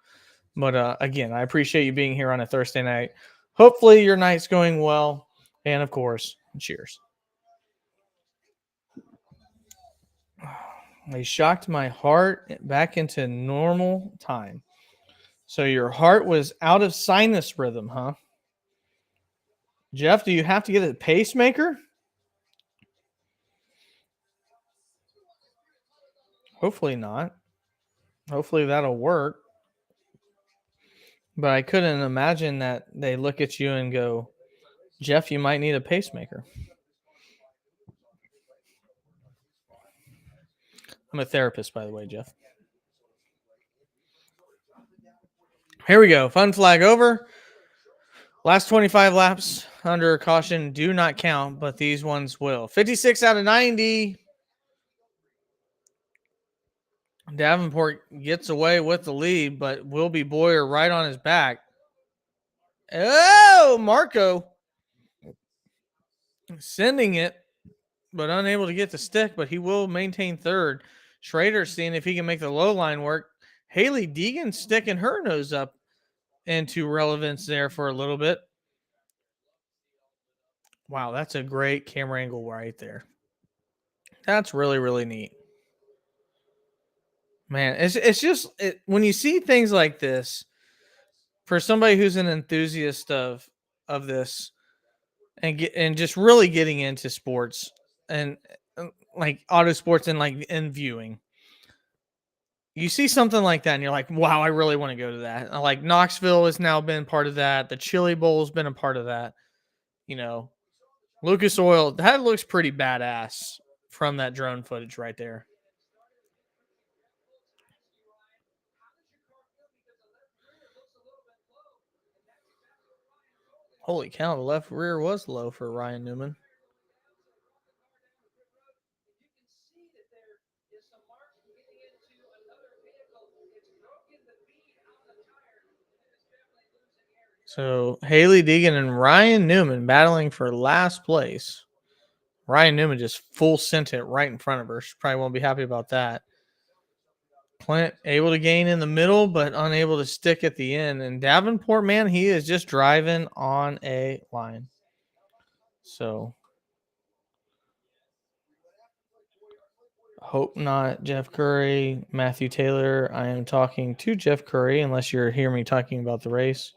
But again, I appreciate you being here on a Thursday night. Hopefully your night's going well. And of course, cheers. They shocked my heart back into normal time. So your heart was out of sinus rhythm, huh? Jeff, do you have to get a pacemaker? Hopefully not. Hopefully that'll work. But I couldn't imagine that they look at you and go, Jeff, you might need a pacemaker. I'm a therapist, by the way, Jeff. Here we go. Fun flag over. Last 25 laps under caution do not count, but these ones will. 56 out of 90. Davenport gets away with the lead, but will be Boyer right on his back. Oh, Marco sending it, but unable to get the stick, but he will maintain third. Schrader seeing if he can make the low line work. Haley Deegan sticking her nose up into relevance there for a little bit. Wow, that's a great camera angle right there. That's really, really neat. Man, it's just when you see things like this, for somebody who's an enthusiast of this and just really getting into sports and like auto sports and like in viewing, you see something like that and you're like, wow, I really want to go to that. Like Knoxville has now been part of that. The Chili Bowl has been a part of that. You know, Lucas Oil, that looks pretty badass from that drone footage right there. Holy cow, the left rear was low for Ryan Newman. So Haley Deegan and Ryan Newman battling for last place. Ryan Newman just full sent it right in front of her. She probably won't be happy about that. Clint able to gain in the middle, but unable to stick at the end. And Davenport, man, he is just driving on a line. So hope not Jeff Curry, Matthew Taylor. I am talking to Jeff Curry, unless you're hearing me talking about the race.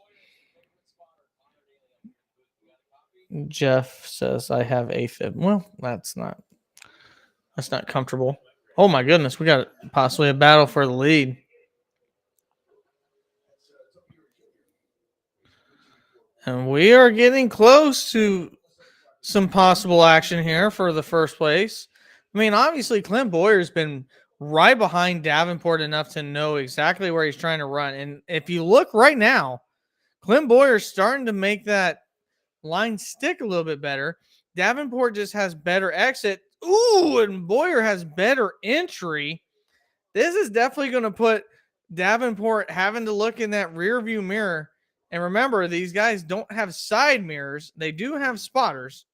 Jeff says I have AFib. Well, that's not comfortable. Oh my goodness, we got possibly a battle for the lead. And we are getting close to some possible action here for the first place. I mean, obviously, Clint Boyer's been right behind Davenport enough to know exactly where he's trying to run. And if you look right now, Clint Boyer's starting to make that line stick a little bit better. Davenport just has better exit. Ooh, and Boyer has better entry. This is definitely going to put Davenport having to look in that rear view mirror. And remember, these guys don't have side mirrors. They do have spotters.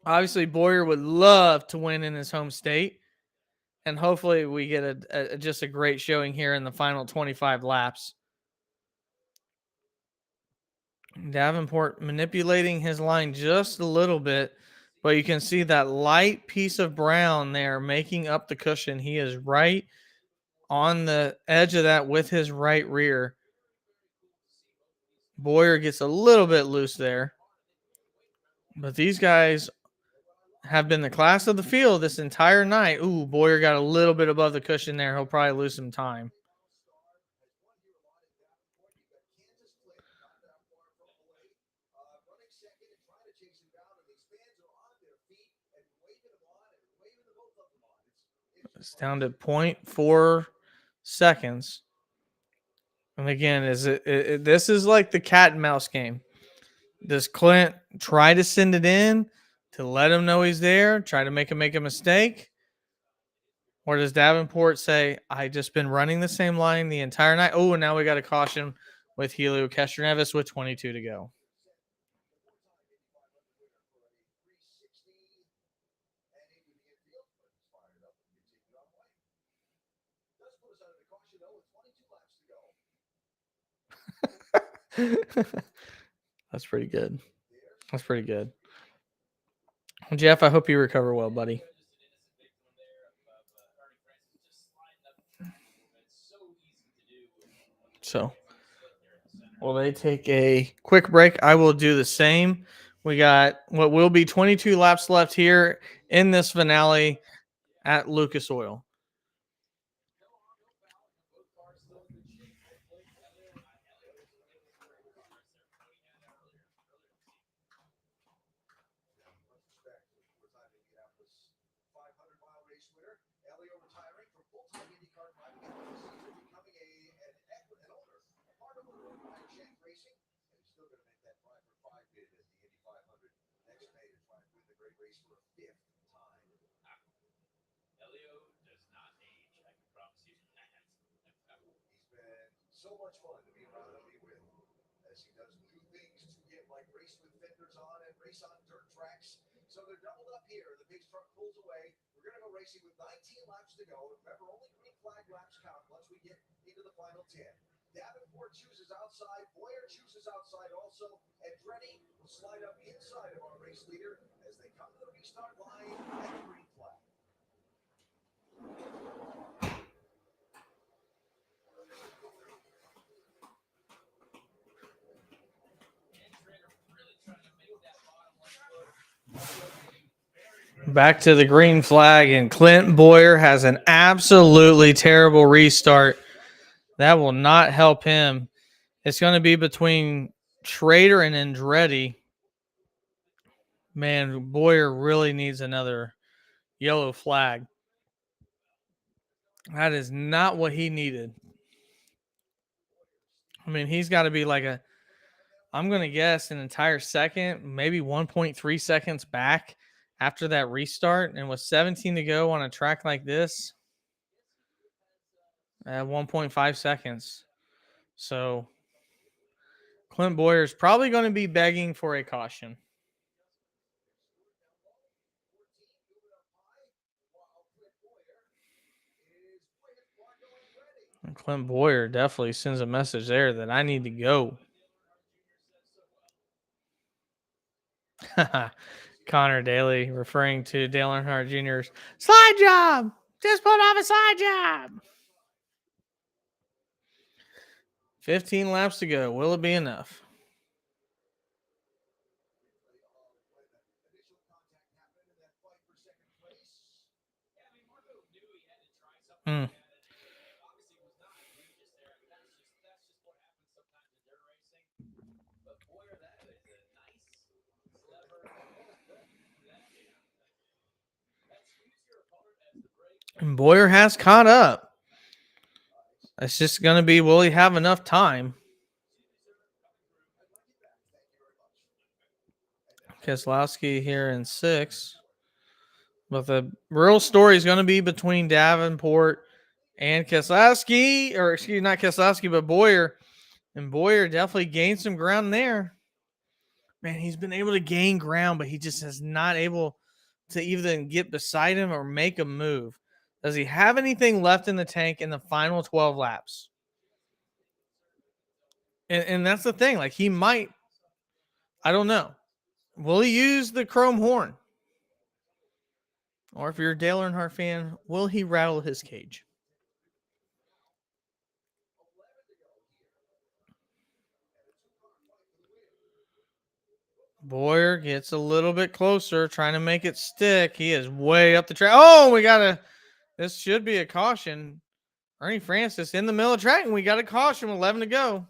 Obviously, Boyer would love to win in his home state. And hopefully we get just a great showing here in the final 25 laps. Davenport manipulating his line just a little bit, but you can see that light piece of brown there making up the cushion. He is right on the edge of that with his right rear. Boyer gets a little bit loose there. But these guys have been the class of the field this entire night. Ooh, Boyer got a little bit above the cushion there. He'll probably lose some time. It's down to 0.4 seconds. And again, this is like the cat and mouse game. Does Clint try to send it in to let him know he's there, try to make a mistake? Or does Davenport say, I just been running the same line the entire night? Oh, and now we got a caution with Helio Castroneves with 22 to go. That's pretty good. That's pretty good. Jeff, I hope you recover well, buddy. So, will they take a quick break? I will do the same. We got what will be 22 laps left here in this finale at Lucas Oil. So much fun to be around Ellie with, as he does new things to him, like race with fenders on and race on dirt tracks. So they're doubled up here. The big truck pulls away. We're going to go racing with 19 laps to go. Remember, only green flag laps count once we get into the final 10. Davenport chooses outside. Boyer chooses outside also. And Drenny will slide up inside of our race leader as they come to the restart line at the green flag. back to the green flag, and Clint Boyer has an absolutely terrible restart. That will not help him. It's going to be between Schrader and Andretti. Man, Boyer really needs another yellow flag. That is not what he needed. I mean, he's got to be like I'm going to guess an entire second, maybe 1.3 seconds back after that restart. And with 17 to go on a track like this, at 1.5 seconds. So Clint Boyer is probably going to be begging for a caution. And Clint Boyer definitely sends a message there that I need to go. Connor Daly referring to Dale Earnhardt Jr.'s slide job. Just put off a slide job. 15 laps to go. Will it be enough? And Boyer has caught up. It's just going to be, will he have enough time? Keselowski here in 6. But the real story is going to be between Davenport and Keselowski, or excuse me, not Keselowski, but Boyer. And Boyer definitely gained some ground there. Man, he's been able to gain ground, but he just is not able to even get beside him or make a move. Does he have anything left in the tank in the final 12 laps? And that's the thing. Like, he might, I don't know. Will he use the chrome horn? Or if you're a Dale Earnhardt fan, will he rattle his cage? Boyer gets a little bit closer, trying to make it stick. He is way up the track. Oh, this should be a caution. Ernie Francis in the middle of the track, and we got a caution with 11 to go.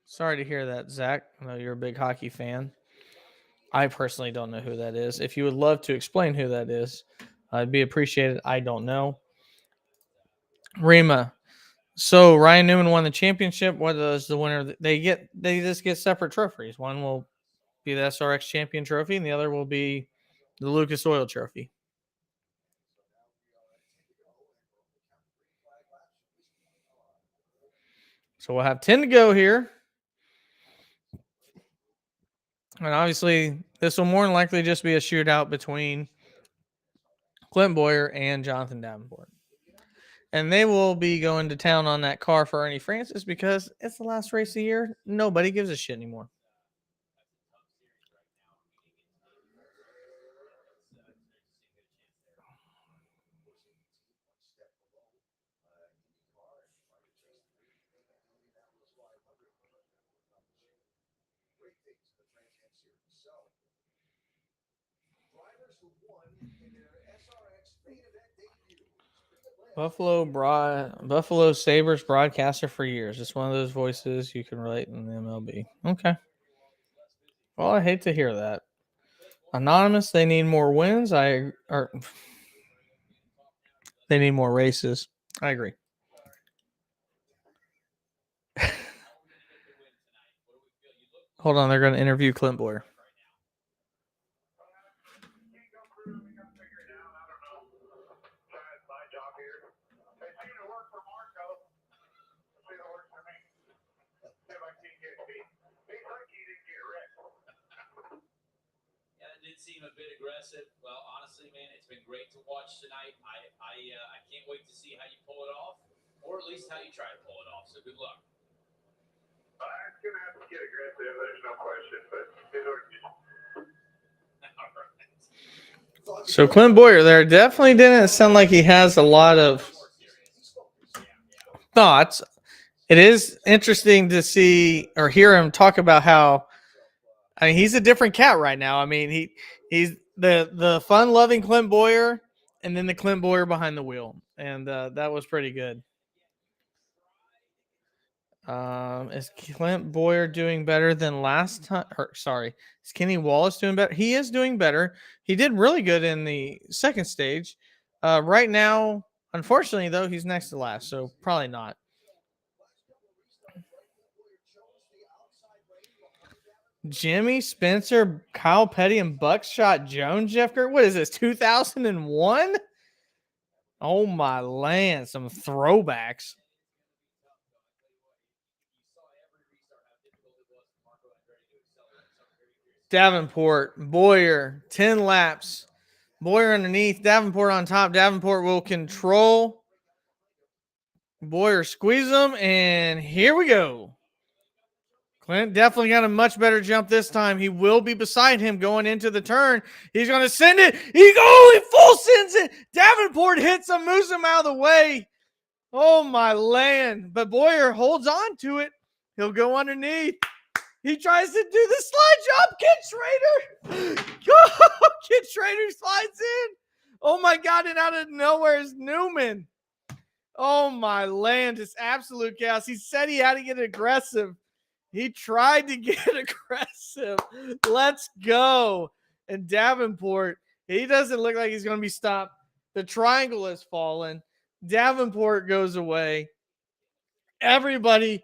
Sorry to hear that, Zach. I know you're a big hockey fan. I personally don't know who that is. If you would love to explain who that is, I'd be appreciated. I don't know. Rima. So Ryan Newman won the championship. What does the winner? They just get separate trophies. One will be the SRX champion trophy, and the other will be the Lucas Oil trophy. So we'll have 10 to go here. And obviously, this will more than likely just be a shootout between Clint Boyer and Jonathan Davenport. And they will be going to town on that car for Ernie Francis because it's the last race of the year. Nobody gives a shit anymore. Buffalo Sabres broadcaster for years. It's one of those voices you can relate in the MLB. Okay. Well, I hate to hear that. Anonymous, they need more wins. They need more races. I agree. Hold on, they're going to interview Clint Boyer. Seem a bit aggressive. Well, honestly, man, it's been great to watch tonight. I can't wait to see how you pull it off, or at least how you try to pull it off. So good luck. It's gonna have to get aggressive. There's no question, but All right. So Clint Boyer there definitely didn't sound like he has a lot of thoughts. It is interesting to see or hear him talk about how, I mean, he's a different cat right now. I mean, he's the fun-loving Clint Boyer, and then the Clint Boyer behind the wheel, and that was pretty good. Is Clint Boyer doing better than last time? Or sorry, is Kenny Wallace doing better? He is doing better. He did really good in the second stage. Right now, unfortunately, though, he's next to last, so probably not. Jimmy Spencer, Kyle Petty, and Buckshot Jones, Jeff Gert. What is this, 2001? Oh, my land. Some throwbacks. Davenport, Boyer, 10 laps. Boyer underneath, Davenport on top. Davenport will control. Boyer squeeze them, and here we go. Clint definitely got a much better jump this time. He will be beside him going into the turn. He's going to send it. He full sends it. Davenport hits him, moves him out of the way. Oh, my land. But Boyer holds on to it. He'll go underneath. He tries to do the slide jump. Kid Schrader. Kid Schrader slides in. Oh, my God. And out of nowhere is Newman. Oh, my land. It's absolute chaos. He said he had to get aggressive. He tried to get aggressive. Let's go. And Davenport, he doesn't look like he's going to be stopped. The triangle has fallen. Davenport goes away. Everybody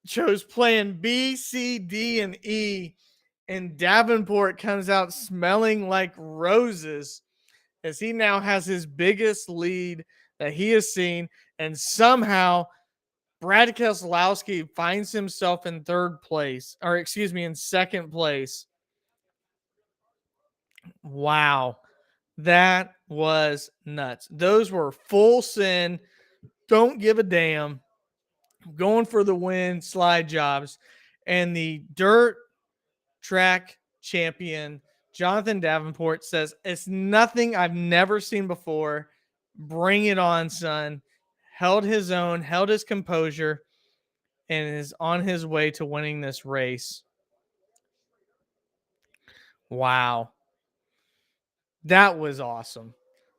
chose plan B, C, D, and E. And Davenport comes out smelling like roses as he now has his biggest lead that he has seen. And somehow Brad Keselowski finds himself in in second place. Wow. That was nuts. Those were full sin. Don't give a damn. Going for the win slide jobs. And the dirt track champion, Jonathan Davenport, says, it's nothing I've never seen before. Bring it on, son. Held his own, held his composure, and is on his way to winning this race. Wow. That was awesome.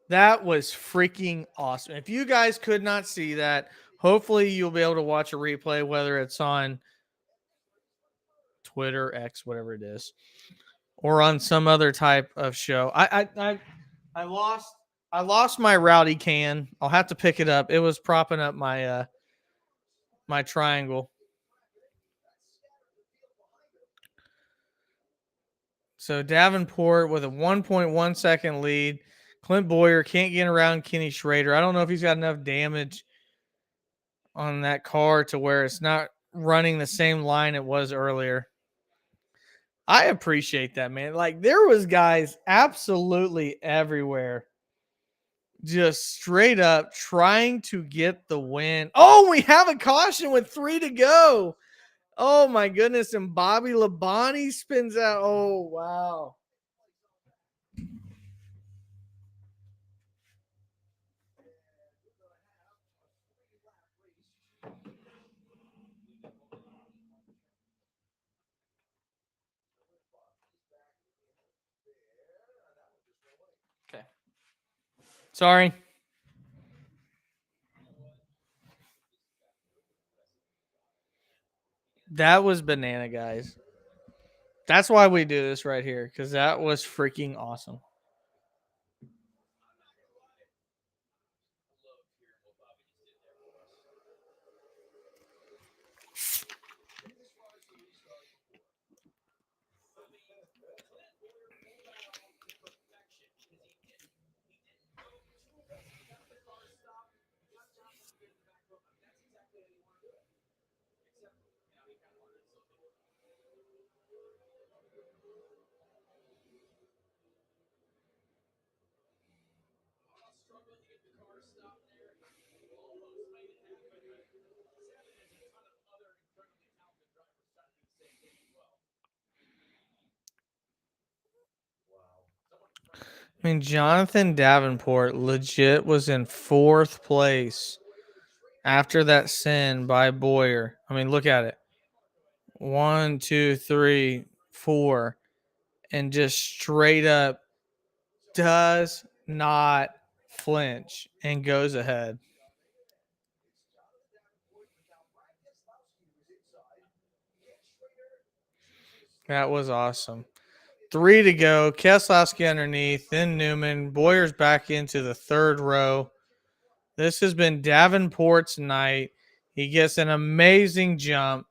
That was freaking awesome. If you guys could not see that, hopefully you'll be able to watch a replay, whether it's on Twitter, X, whatever it is, or on some other type of show. I lost my rowdy can. I'll have to pick it up. It was propping up my my triangle. So Davenport with a 1.1 second lead. Clint Boyer can't get around Kenny Schrader. I don't know if he's got enough damage on that car to where it's not running the same line it was earlier. I appreciate that, man. Like, there was guys absolutely everywhere just straight up trying to get the win. Oh, we have a caution with 3 to go. Oh, my goodness. And Bobby Labonte spins out. Oh, wow. Okay. Sorry. That was banana, guys. That's why we do this right here, because that was freaking awesome. I mean, Jonathan Davenport legit was in 4th place after that sin by Boyer. I mean, look at it. 1, 2, 3, 4, and just straight up does not flinch and goes ahead. That was awesome. 3 to go. Keselowski underneath, then Newman. Boyer's back into the third row. This has been Davenport's night. He gets an amazing jump.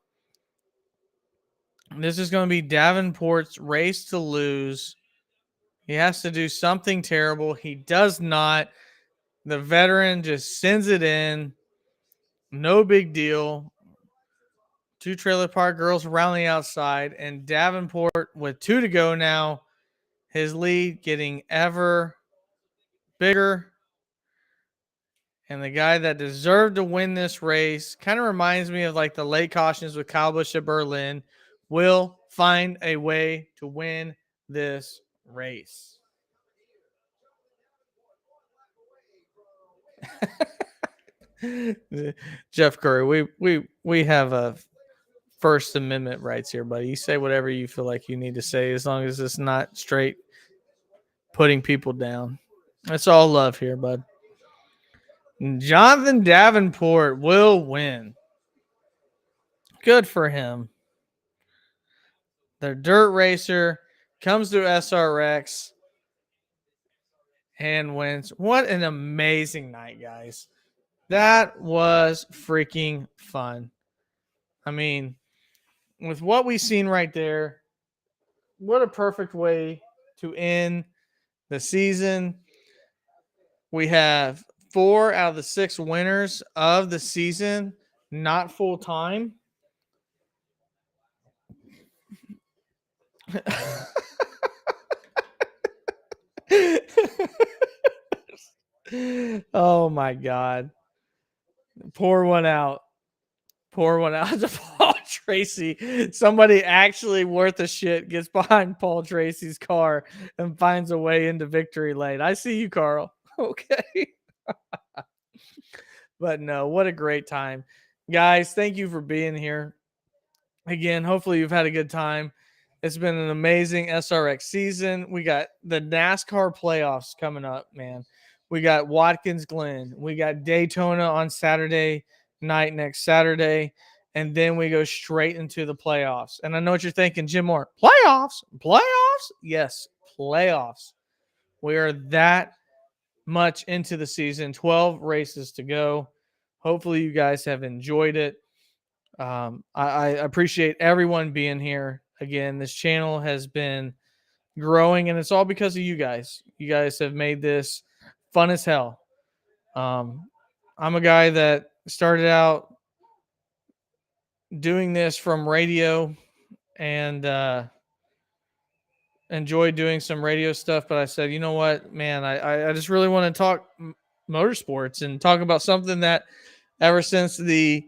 This is going to be Davenport's race to lose. He has to do something terrible. He does not. The veteran just sends it in. No big deal. 2 trailer park girls around the outside, and Davenport with 2 to go now. His lead getting ever bigger. And the guy that deserved to win this race kind of reminds me of like the late cautions with Kyle Busch at Berlin. Will find a way to win this race. Jeff Curry, we have a First Amendment rights here, buddy. You say whatever you feel like you need to say, as long as it's not straight putting people down. It's all love here, bud. Jonathan Davenport will win. Good for him. The dirt racer comes to SRX and wins. What an amazing night, guys. That was freaking fun. I mean, with what we've seen right there, what a perfect way to end the season. We have 4 out of the 6 winners of the season, not full time. Oh my God. Pour one out. Pour one out to Paul Tracy. Somebody actually worth a shit gets behind Paul Tracy's car and finds a way into victory lane. I see you, Carl. Okay. But no, what a great time. Guys, thank you for being here. Again, hopefully you've had a good time. It's been an amazing SRX season. We got the NASCAR playoffs coming up, man. We got Watkins Glen. We got Daytona on Saturday night next Saturday. And then we go straight into the playoffs. And I know what you're thinking, Jim Moore. Playoffs? Playoffs? Yes, playoffs. We are that much into the season. 12 races to go. Hopefully you guys have enjoyed it. I appreciate everyone being here. Again, this channel has been growing, and it's all because of you guys. You guys have made this fun as hell. I'm a guy that started out doing this from radio and enjoyed doing some radio stuff, but I said, you know what, man, I just really want to talk motorsports and talk about something that ever since COVID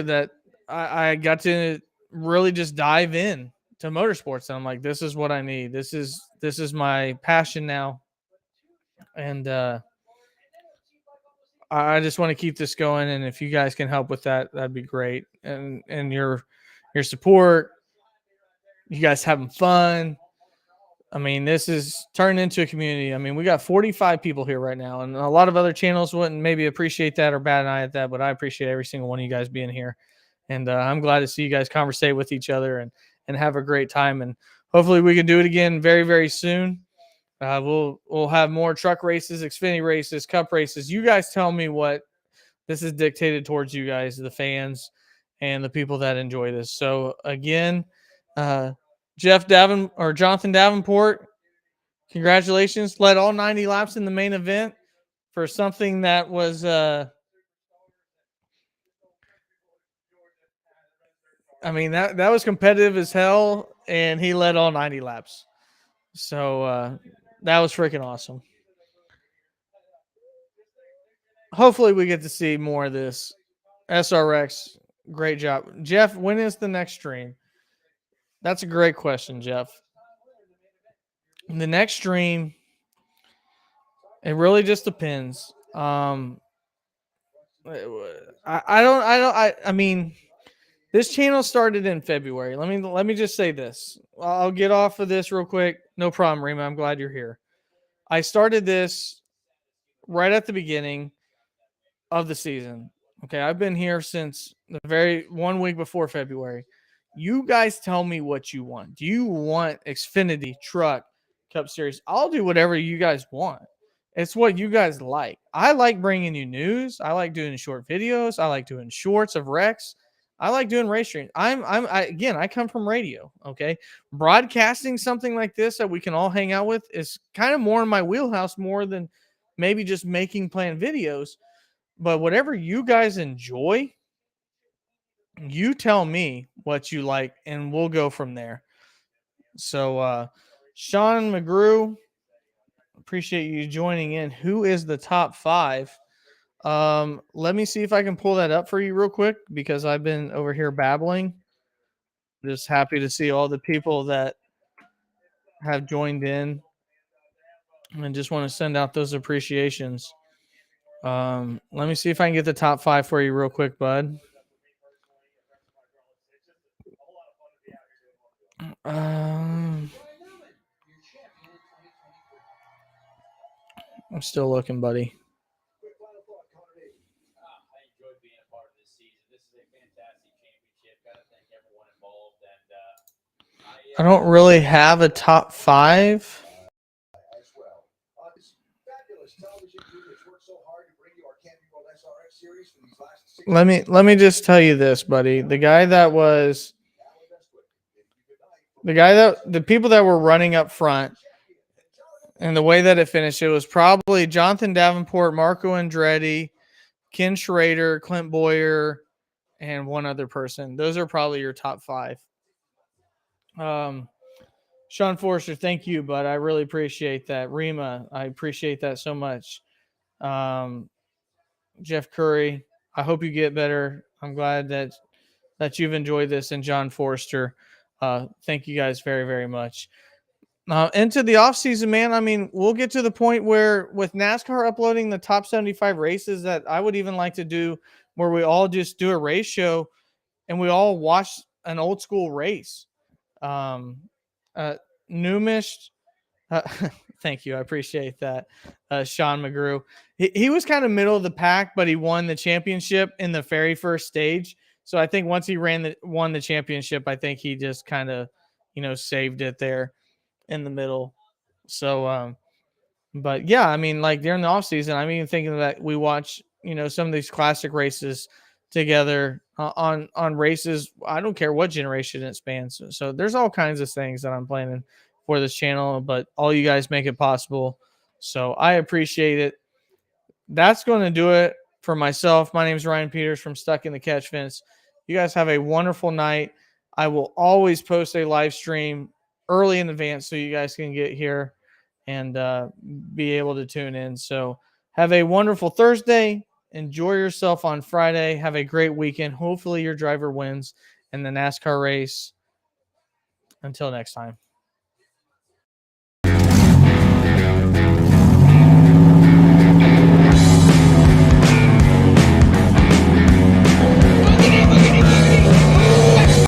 that I got to really just dive in to motorsports. And I'm like, this is what I need. This is my passion now. And I just want to keep this going. And if you guys can help with that, that'd be great. And your support, you guys having fun. I mean, this is turned into a community. I mean, we got 45 people here right now, and a lot of other channels wouldn't maybe appreciate that or bat an eye at that, but I appreciate every single one of you guys being here. And I'm glad to see you guys conversate with each other and have a great time. And hopefully we can do it again very, very soon. We'll have more truck races, Xfinity races, Cup races. You guys tell me what this is dictated towards you guys, the fans and the people that enjoy this. So again, Jonathan Davenport, congratulations. Led all 90 laps in the main event for something that was I mean, that was competitive as hell, and he led all 90 laps. So that was freaking awesome. Hopefully we get to see more of this. SRX, great job. Jeff, when is the next stream? That's a great question, Jeff. The next stream, it really just depends. I mean, this channel started in February. Let me just say this. I'll get off of this real quick. No problem, Rima. I'm glad you're here. I started this right at the beginning of the season. Okay, I've been here since the very 1 week before February. You guys tell me what you want. Do you want Xfinity, Truck, Cup Series? I'll do whatever you guys want. It's what you guys like. I like bringing you news. I like doing short videos. I like doing shorts of Rex. I like doing race streams. I come from radio. Okay, broadcasting something like this that we can all hang out with is kind of more in my wheelhouse, more than maybe just making planned videos. But whatever you guys enjoy, you tell me what you like, and we'll go from there. So, Sean McGrew, appreciate you joining in. Who is the top 5? Let me see if I can pull that up for you real quick because I've been over here babbling. Just happy to see all the people that have joined in and just want to send out those appreciations. Let me see if I can get the top 5 for you real quick, bud. I'm still looking, buddy. I enjoyed being a part of this season. This is a fantastic championship. Got to thank everyone involved. And I don't really have a top 5. As well. This fabulous television crew that's worked so hard to bring you our Camping World SRX series for these last 6 Let me just tell you this, buddy. The people that were running up front and the way that it finished, it was probably Jonathan Davenport, Marco Andretti, Ken Schrader, Clint Boyer, and one other person. Those are probably your top 5. Sean Forrester, thank you, bud. I really appreciate that. Rima, I appreciate that so much. Jeff Curry, I hope you get better. I'm glad that you've enjoyed this. And John Forrester, thank you guys very, very much. Into the off season, man. I mean, we'll get to the point where with NASCAR uploading the top 75 races, that I would even like to do where we all just do a race show and we all watch an old school race. Numish, thank you. I appreciate that. Sean McGrew. He was kind of middle of the pack, but he won the championship in the very first stage. So I think once he won the championship, I think he just kind of, saved it there in the middle. So, but yeah, I mean, like during the off season, I'm even thinking that we watch, some of these classic races together on races. I don't care what generation it spans. So there's all kinds of things that I'm planning for this channel, but all you guys make it possible. So I appreciate it. That's going to do it for myself. My name is Ryan Peters from Stuck in the Catch Fence. You guys have a wonderful night. I will always post a live stream early in advance so you guys can get here and be able to tune in. So have a wonderful Thursday. Enjoy yourself on Friday. Have a great weekend. Hopefully your driver wins in the NASCAR race. Until next time.